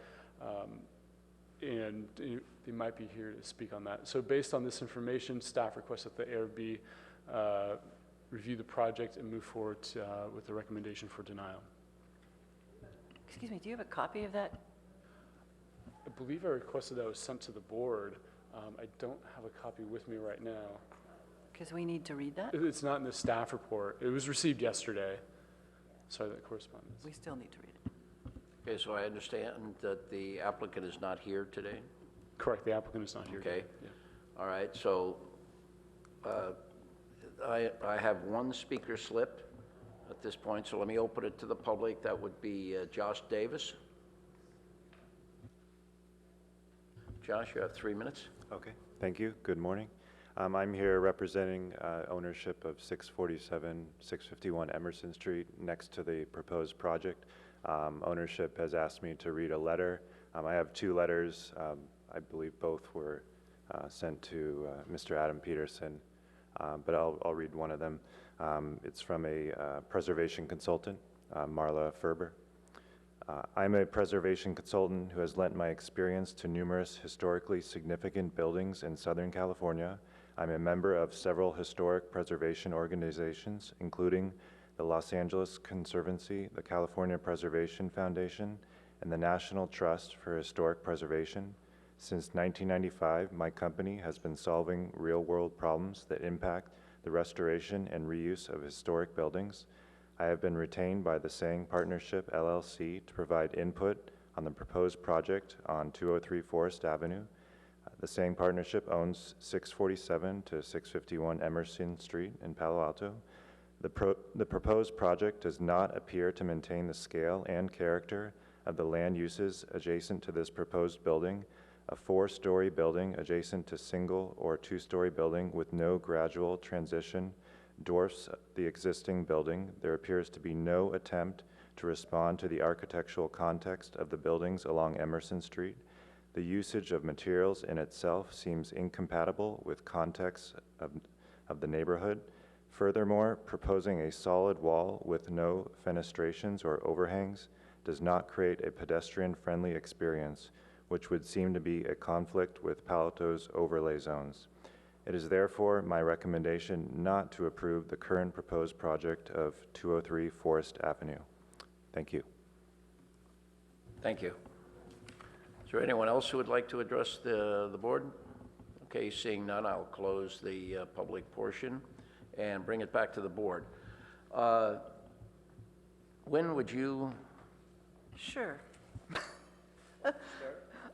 and they might be here to speak on that. So based on this information, staff requests that the ARB review the project and move forward with the recommendation for denial. Excuse me, do you have a copy of that? I believe I requested that was sent to the board. I don't have a copy with me right now. Because we need to read that? It's not in the staff report. It was received yesterday. Sorry, that correspondence. We still need to read it. Okay, so I understand that the applicant is not here today? Correct, the applicant is not here. Okay. Yeah. All right, so I have one speaker slip at this point, so let me open it to the public. That would be Josh Davis. Josh, you have 3 minutes. Okay, thank you. Good morning. I'm here representing ownership of 647, 651 Emerson Street next to the proposed project. Ownership has asked me to read a letter. I have 2 letters. I believe both were sent to Mr. Adam Peterson, but I'll read one of them. It's from a preservation consultant, Marla Ferber. I'm a preservation consultant who has lent my experience to numerous historically significant buildings in Southern California. I'm a member of several historic preservation organizations, including the Los Angeles Conservancy, the California Preservation Foundation, and the National Trust for Historic Preservation. Since 1995, my company has been solving real-world problems that impact the restoration and reuse of historic buildings. I have been retained by the Saying Partnership, LLC, to provide input on the proposed project on 203 Forest Avenue. The Saying Partnership owns 647 to 651 Emerson Street in Palo Alto. The proposed project does not appear to maintain the scale and character of the land uses adjacent to this proposed building. A 4-story building adjacent to single or 2-story building with no gradual transition dwarfs the existing building. There appears to be no attempt to respond to the architectural context of the buildings along Emerson Street. The usage of materials in itself seems incompatible with context of the neighborhood. Furthermore, proposing a solid wall with no fenestrations or overhangs does not create a pedestrian-friendly experience, which would seem to be a conflict with Palo Alto's overlay zones. It is therefore my recommendation not to approve the current proposed project of 203 Forest Avenue. Thank you. Thank you. Is there anyone else who would like to address the board? Okay, seeing none, I'll close the public portion and bring it back to the board. When would you? Sure.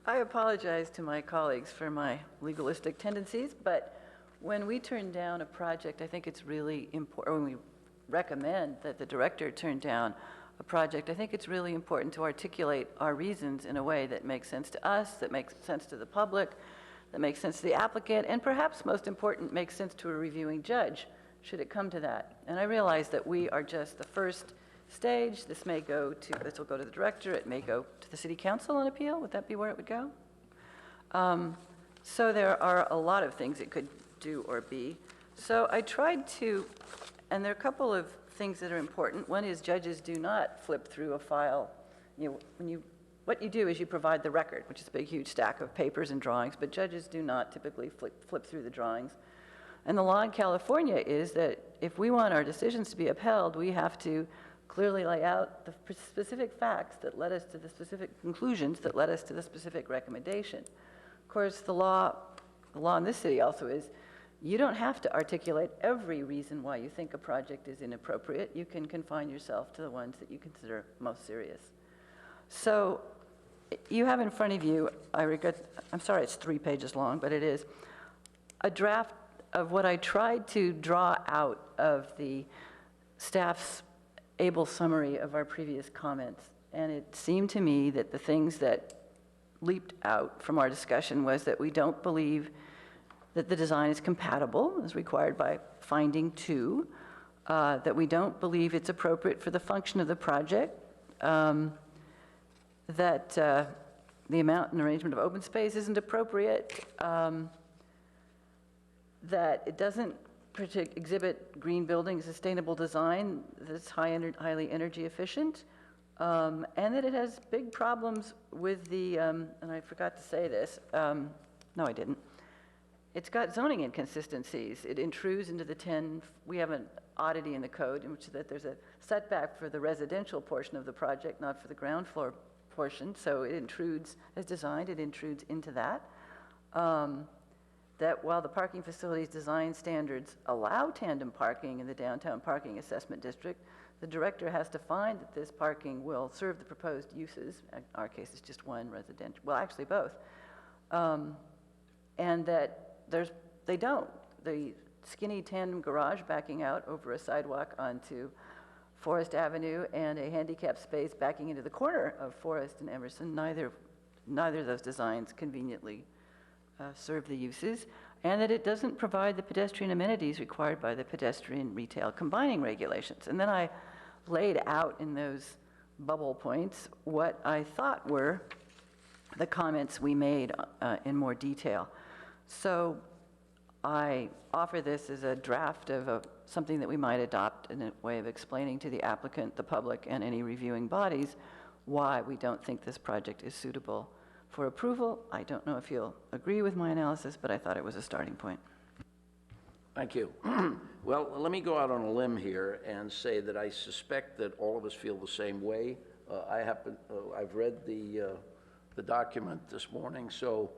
I apologize to my colleagues for my legalistic tendencies, but when we turn down a project, I think it's really important, when we recommend that the director turn down a project, I think it's really important to articulate our reasons in a way that makes sense to us, that makes sense to the public, that makes sense to the applicant, and perhaps most important, makes sense to a reviewing judge, should it come to that. And I realize that we are just the first stage. This will go to the director, it may go to the city council on appeal. Would that be where it would go? So there are a lot of things it could do or be. So I tried to, and there are a couple of things that are important. One is judges do not flip through a file. What you do is you provide the record, which is a big, huge stack of papers and drawings, but judges do not typically flip through the drawings. And the law in California is that if we want our decisions to be upheld, we have to clearly lay out the specific facts that led us to the specific conclusions that led us to the specific recommendation. Of course, the law in this city also is you don't have to articulate every reason why you think a project is inappropriate. You can confine yourself to the ones that you consider most serious. So you have in front of you, I'm sorry it's 3 pages long, but it is a draft of what I tried to draw out of the staff's able summary of our previous comments. And it seemed to me that the things that leaped out from our discussion was that we don't believe that the design is compatible as required by finding 2, that we don't believe it's appropriate for the function of the project, that the amount and arrangement of open space isn't appropriate, that it doesn't exhibit green building sustainable design that's highly energy efficient, and that it has big problems with the, and I forgot to say this, no I didn't, it's got zoning inconsistencies. It intrudes into the we have an oddity in the code in which that there's a setback for the residential portion of the project, not for the ground floor portion, so it intrudes, as designed, it intrudes into that. That while the parking facilities design standards allow tandem parking in the downtown parking assessment district, the director has to find that this parking will serve the proposed uses. In our case, it's just one residential, well, actually both. And that they don't. The skinny tandem garage backing out over a sidewalk onto Forest Avenue and a handicap space backing into the corner of Forest and Emerson, neither of those designs conveniently serve the uses, and that it doesn't provide the pedestrian amenities required by the pedestrian retail combining regulations. And then I laid out in those bubble points what I thought were the comments we made in more detail. So I offer this as a draft of something that we might adopt in a way of explaining to the applicant, the public, and any reviewing bodies why we don't think this project is suitable for approval. I don't know if you'll agree with my analysis, but I thought it was a starting point. Thank you. Well, let me go out on a limb here and say that I suspect that all of us feel the same way. I've read the document this morning, so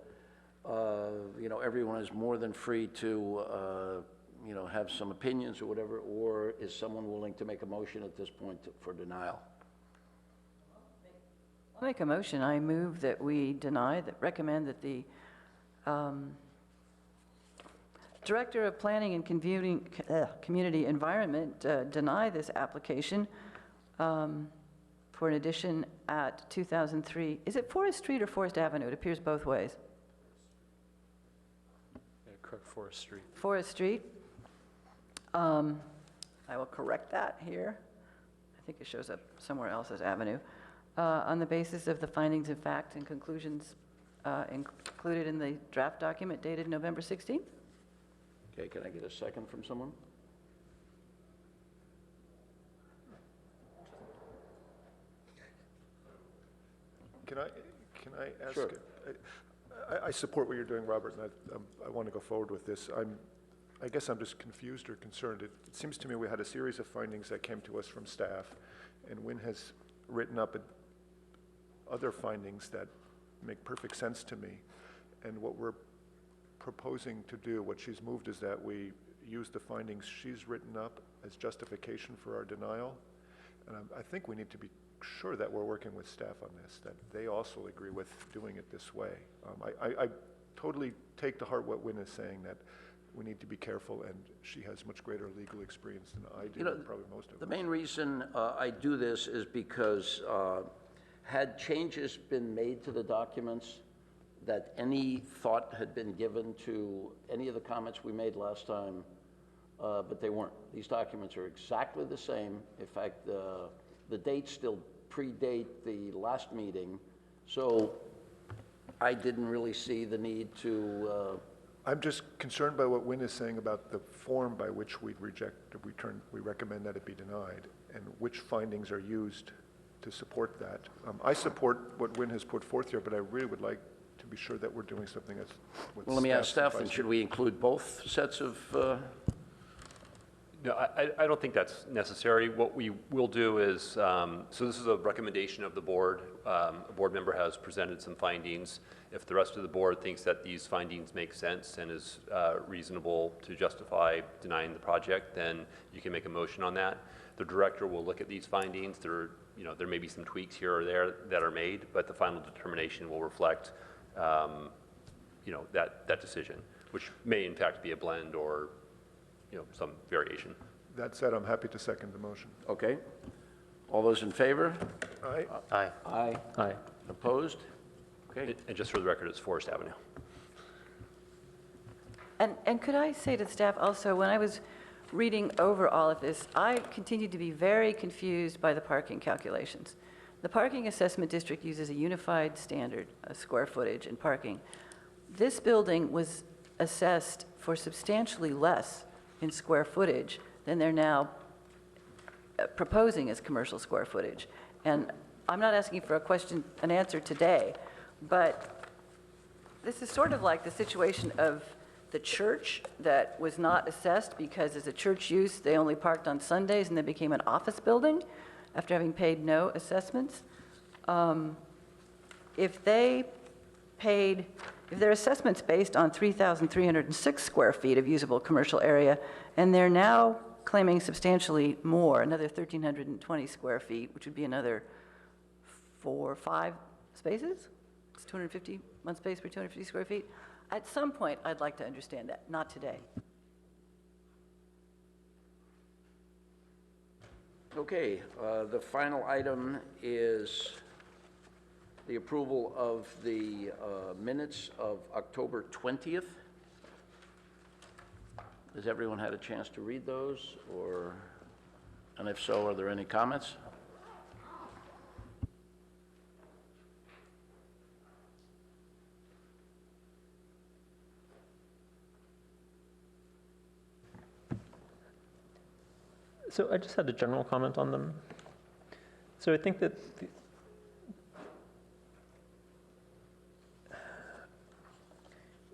everyone is more than free to have some opinions or whatever. Or is someone willing to make a motion at this point for denial? I'll make a motion. I move that we recommend that the Director of Planning and Community Environment deny this application for an addition at 2003. Is it Forest Street or Forest Avenue? It appears both ways. Yeah, correct, Forest Street. Forest Street. I will correct that here. I think it shows up somewhere else as Avenue. On the basis of the findings of fact and conclusions included in the draft document dated November 16th. Okay, can I get a second from someone? Can I ask? Sure. I support what you're doing, Robert, and I want to go forward with this. I guess I'm just confused or concerned. It seems to me we had a series of findings that came to us from staff, and Wynn has written up other findings that make perfect sense to me. And what we're proposing to do, what she's moved, is that we use the findings she's written up as justification for our denial. And I think we need to be sure that we're working with staff on this, that they also agree with doing it this way. I totally take to heart what Wynn is saying, that we need to be careful, and she has much greater legal experience than I do, and probably most of us. The main reason I do this is because had changes been made to the documents, that any thought had been given to any of the comments we made last time, but they weren't. These documents are exactly the same. In fact, the dates still predate the last meeting, so I didn't really see the need to... I'm just concerned by what Wynn is saying about the form by which we recommend that it be denied, and which findings are used to support that. I support what Wynn has put forth here, but I really would like to be sure that we're doing something that's with Well, let me ask staff, advice. and should we include both sets of... No, I don't think that's necessary. What we will do is, so this is a recommendation of the board. A board member has presented some findings. If the rest of the board thinks that these findings make sense and is reasonable to justify denying the project, then you can make a motion on that. The director will look at these findings. There may be some tweaks here or there that are made, but the final determination will reflect, that decision, which may in fact be a blend or some variation. That said, I'm happy to second the motion. Okay. All those in favor? Aye. Aye. Aye. Aye. Opposed? Okay. And just for the record, it's Forest Avenue. And could I say to the staff also, when I was reading over all of this, I continued to be very confused by the parking calculations. The parking assessment district uses a unified standard, square footage and parking. This building was assessed for substantially less in square footage than they're now proposing as commercial square footage. And I'm not asking for an answer today, but this is sort of like the situation of the church that was not assessed because as a church use, they only parked on Sundays and then became an office building after having paid no assessments. If their assessment's based on 3,306 square feet of usable commercial area, and they're now claiming substantially more, another 1,320 square feet, which would be another 4 or 5 spaces? It's 250, one space per 250 square feet. At some point, I'd like to understand that, not today. Okay, the final item is the approval of the minutes of October 20th. Has everyone had a chance to read those, and if so, are there any comments? So I just had a general comment on them. So I think that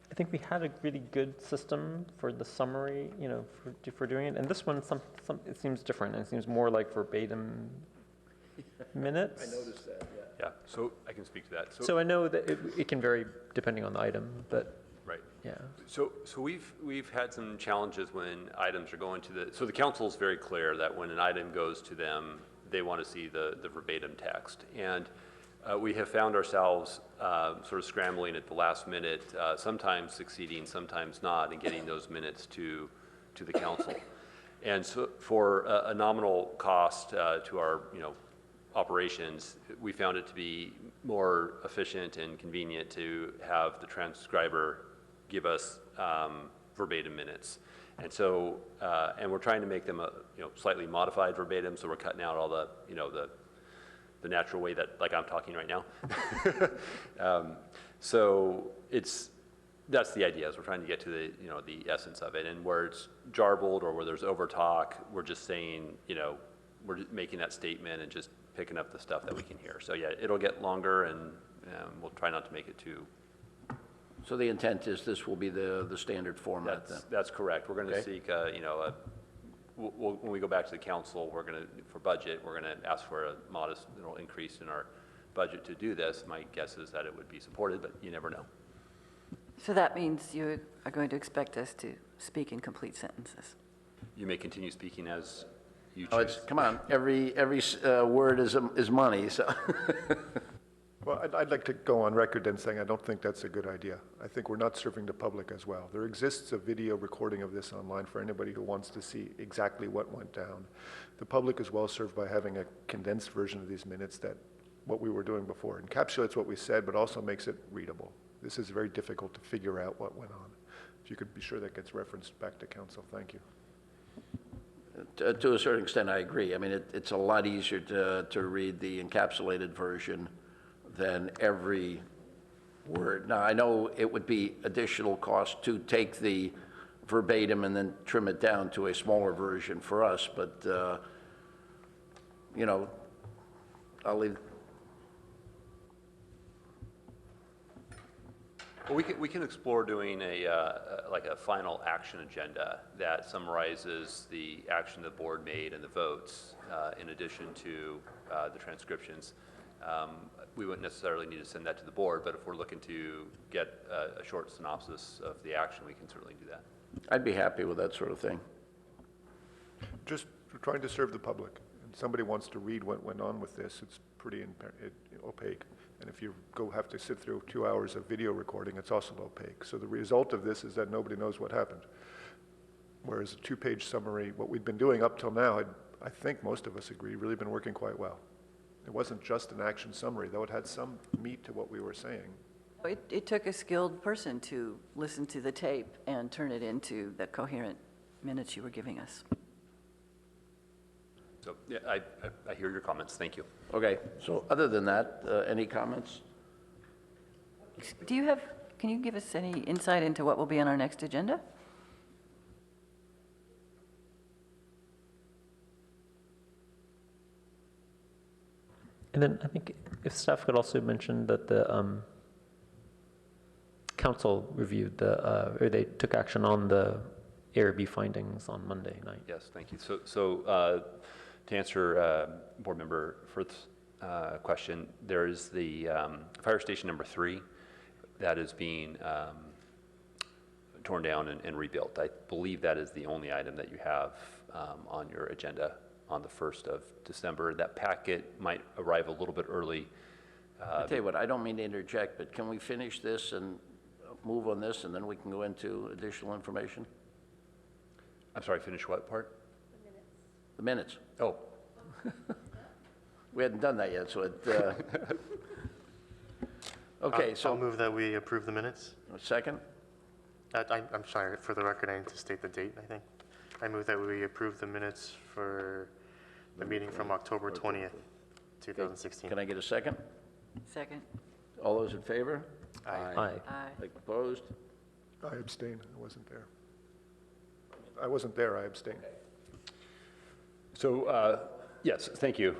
I think we had a really good system for the summary, for doing it. And this one, it seems different. It seems more like verbatim minutes. I noticed that, yeah. Yeah, so I can speak to that. So I know that it can vary depending on the item, but Right. yeah. So we've had some challenges when items are going to so the council is very clear that when an item goes to them, they want to see the verbatim text. And we have found ourselves sort of scrambling at the last minute, sometimes succeeding, sometimes not, in getting those minutes to the council. And so for a nominal cost to our, operations, we found it to be more efficient and convenient to have the transcriber give us verbatim minutes. And so, and we're trying to make them slightly modified verbatim, so we're cutting out all the, the natural way that, like I'm talking right now. So that's the idea, is we're trying to get to the, the essence of it. And where it's jarbled or where there's overtalk, we're just saying, we're just making that statement and just picking up the stuff that we can hear. So yeah, it'll get longer, and we'll try not to make it too. So the intent is this will be the standard format then? That's correct. We're going to seek, when we go back to the council, for budget, we're going to ask for a modest increase in our budget to do this. My guess is that it would be supported, but you never know. So that means you are going to expect us to speak in complete sentences. You may continue speaking as you choose. Oh, come on, every word is money, so. Well, I'd like to go on record then saying I don't think that's a good idea. I think we're not serving the public as well. There exists a video recording of this online for anybody who wants to see exactly what went down. The public is well served by having a condensed version of these minutes that what we were doing before encapsulates what we said, but also makes it readable. This is very difficult to figure out what went on. If you could be sure that gets referenced back to council, thank you. To a certain extent, I agree. I mean, it's a lot easier to read the encapsulated version than every word. Now, I know it would be additional cost to take the verbatim and then trim it down to a smaller version for us, but, I'll leave. Well, we can explore doing like a final action agenda that summarizes the action the board made and the votes, in addition to the transcriptions. We wouldn't necessarily need to send that to the board, but if we're looking to get a short synopsis of the action, we can certainly do that. I'd be happy with that sort of thing. Just trying to serve the public. And somebody wants to read what went on with this, it's pretty opaque. And if you have to sit through 2 hours of video recording, it's also opaque. So the result of this is that nobody knows what happened. Whereas a 2-page summary, what we've been doing up till now, I think most of us agree, really been working quite well. It wasn't just an action summary, though it had some meat to what we were saying. It took a skilled person to listen to the tape and turn it into the coherent minutes you were giving us. So yeah, I hear your comments. Thank you. Okay, so other than that, any comments? Can you give us any insight into what will be on our next agenda? And then I think if staff could also mention that the council reviewed or they took action on the ARB findings on Monday night. Yes, thank you. So to answer Board Member Firth's question, there is the fire station number 3 that is being torn down and rebuilt. I believe that is the only item that you have on your agenda on the 1st of December. That packet might arrive a little bit early. I tell you what, I don't mean to interject, but can we finish this and move on this, and then we can go into additional information? I'm sorry, finish what part? The minutes. Oh. We hadn't done that yet, so it, Okay, I'll so, move that we approve the minutes. a second? I'm sorry, for the record, I need to state the date, I think. I move that we approve the minutes for the meeting from October 20th, 2016. Can I get a second? Second. All those in favor? Aye. Aye. Opposed? I abstain, I wasn't there. I wasn't there, I abstain. So, yes, thank you.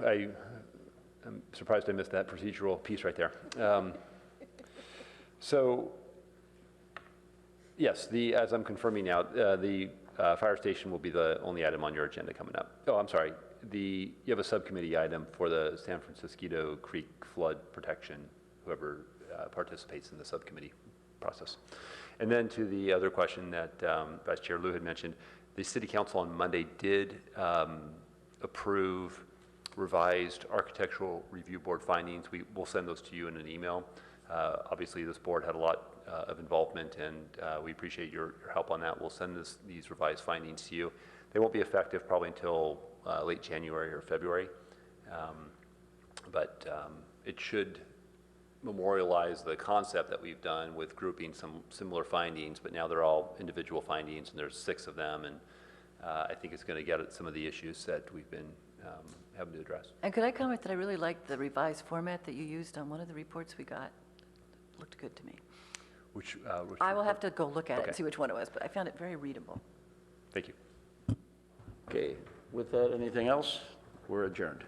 I'm surprised I missed that procedural piece right there. So, yes, as I'm confirming now, the fire station will be the only item on your agenda coming up. Oh, I'm sorry. You have a subcommittee item for the San Francisco Creek flood protection, whoever participates in the subcommittee process. And then to the other question that Vice Chair Liu had mentioned, the City Council on Monday did approve revised Architectural Review Board findings. We'll send those to you in an email. Obviously, this board had a lot of involvement, and we appreciate your help on that. We'll send these revised findings to you. They won't be effective probably until late January or February, but it should memorialize the concept that we've done with grouping some similar findings, but now they're all individual findings, and there's 6 of them, and I think it's going to get at some of the issues that we've been having to address. And could I comment that I really liked the revised format that you used on one of the reports we got? It looked good to me. Which I will have to go look at it Okay. and see which one it was, but I found it very readable. Thank you. Okay, with that, anything else? We're adjourned.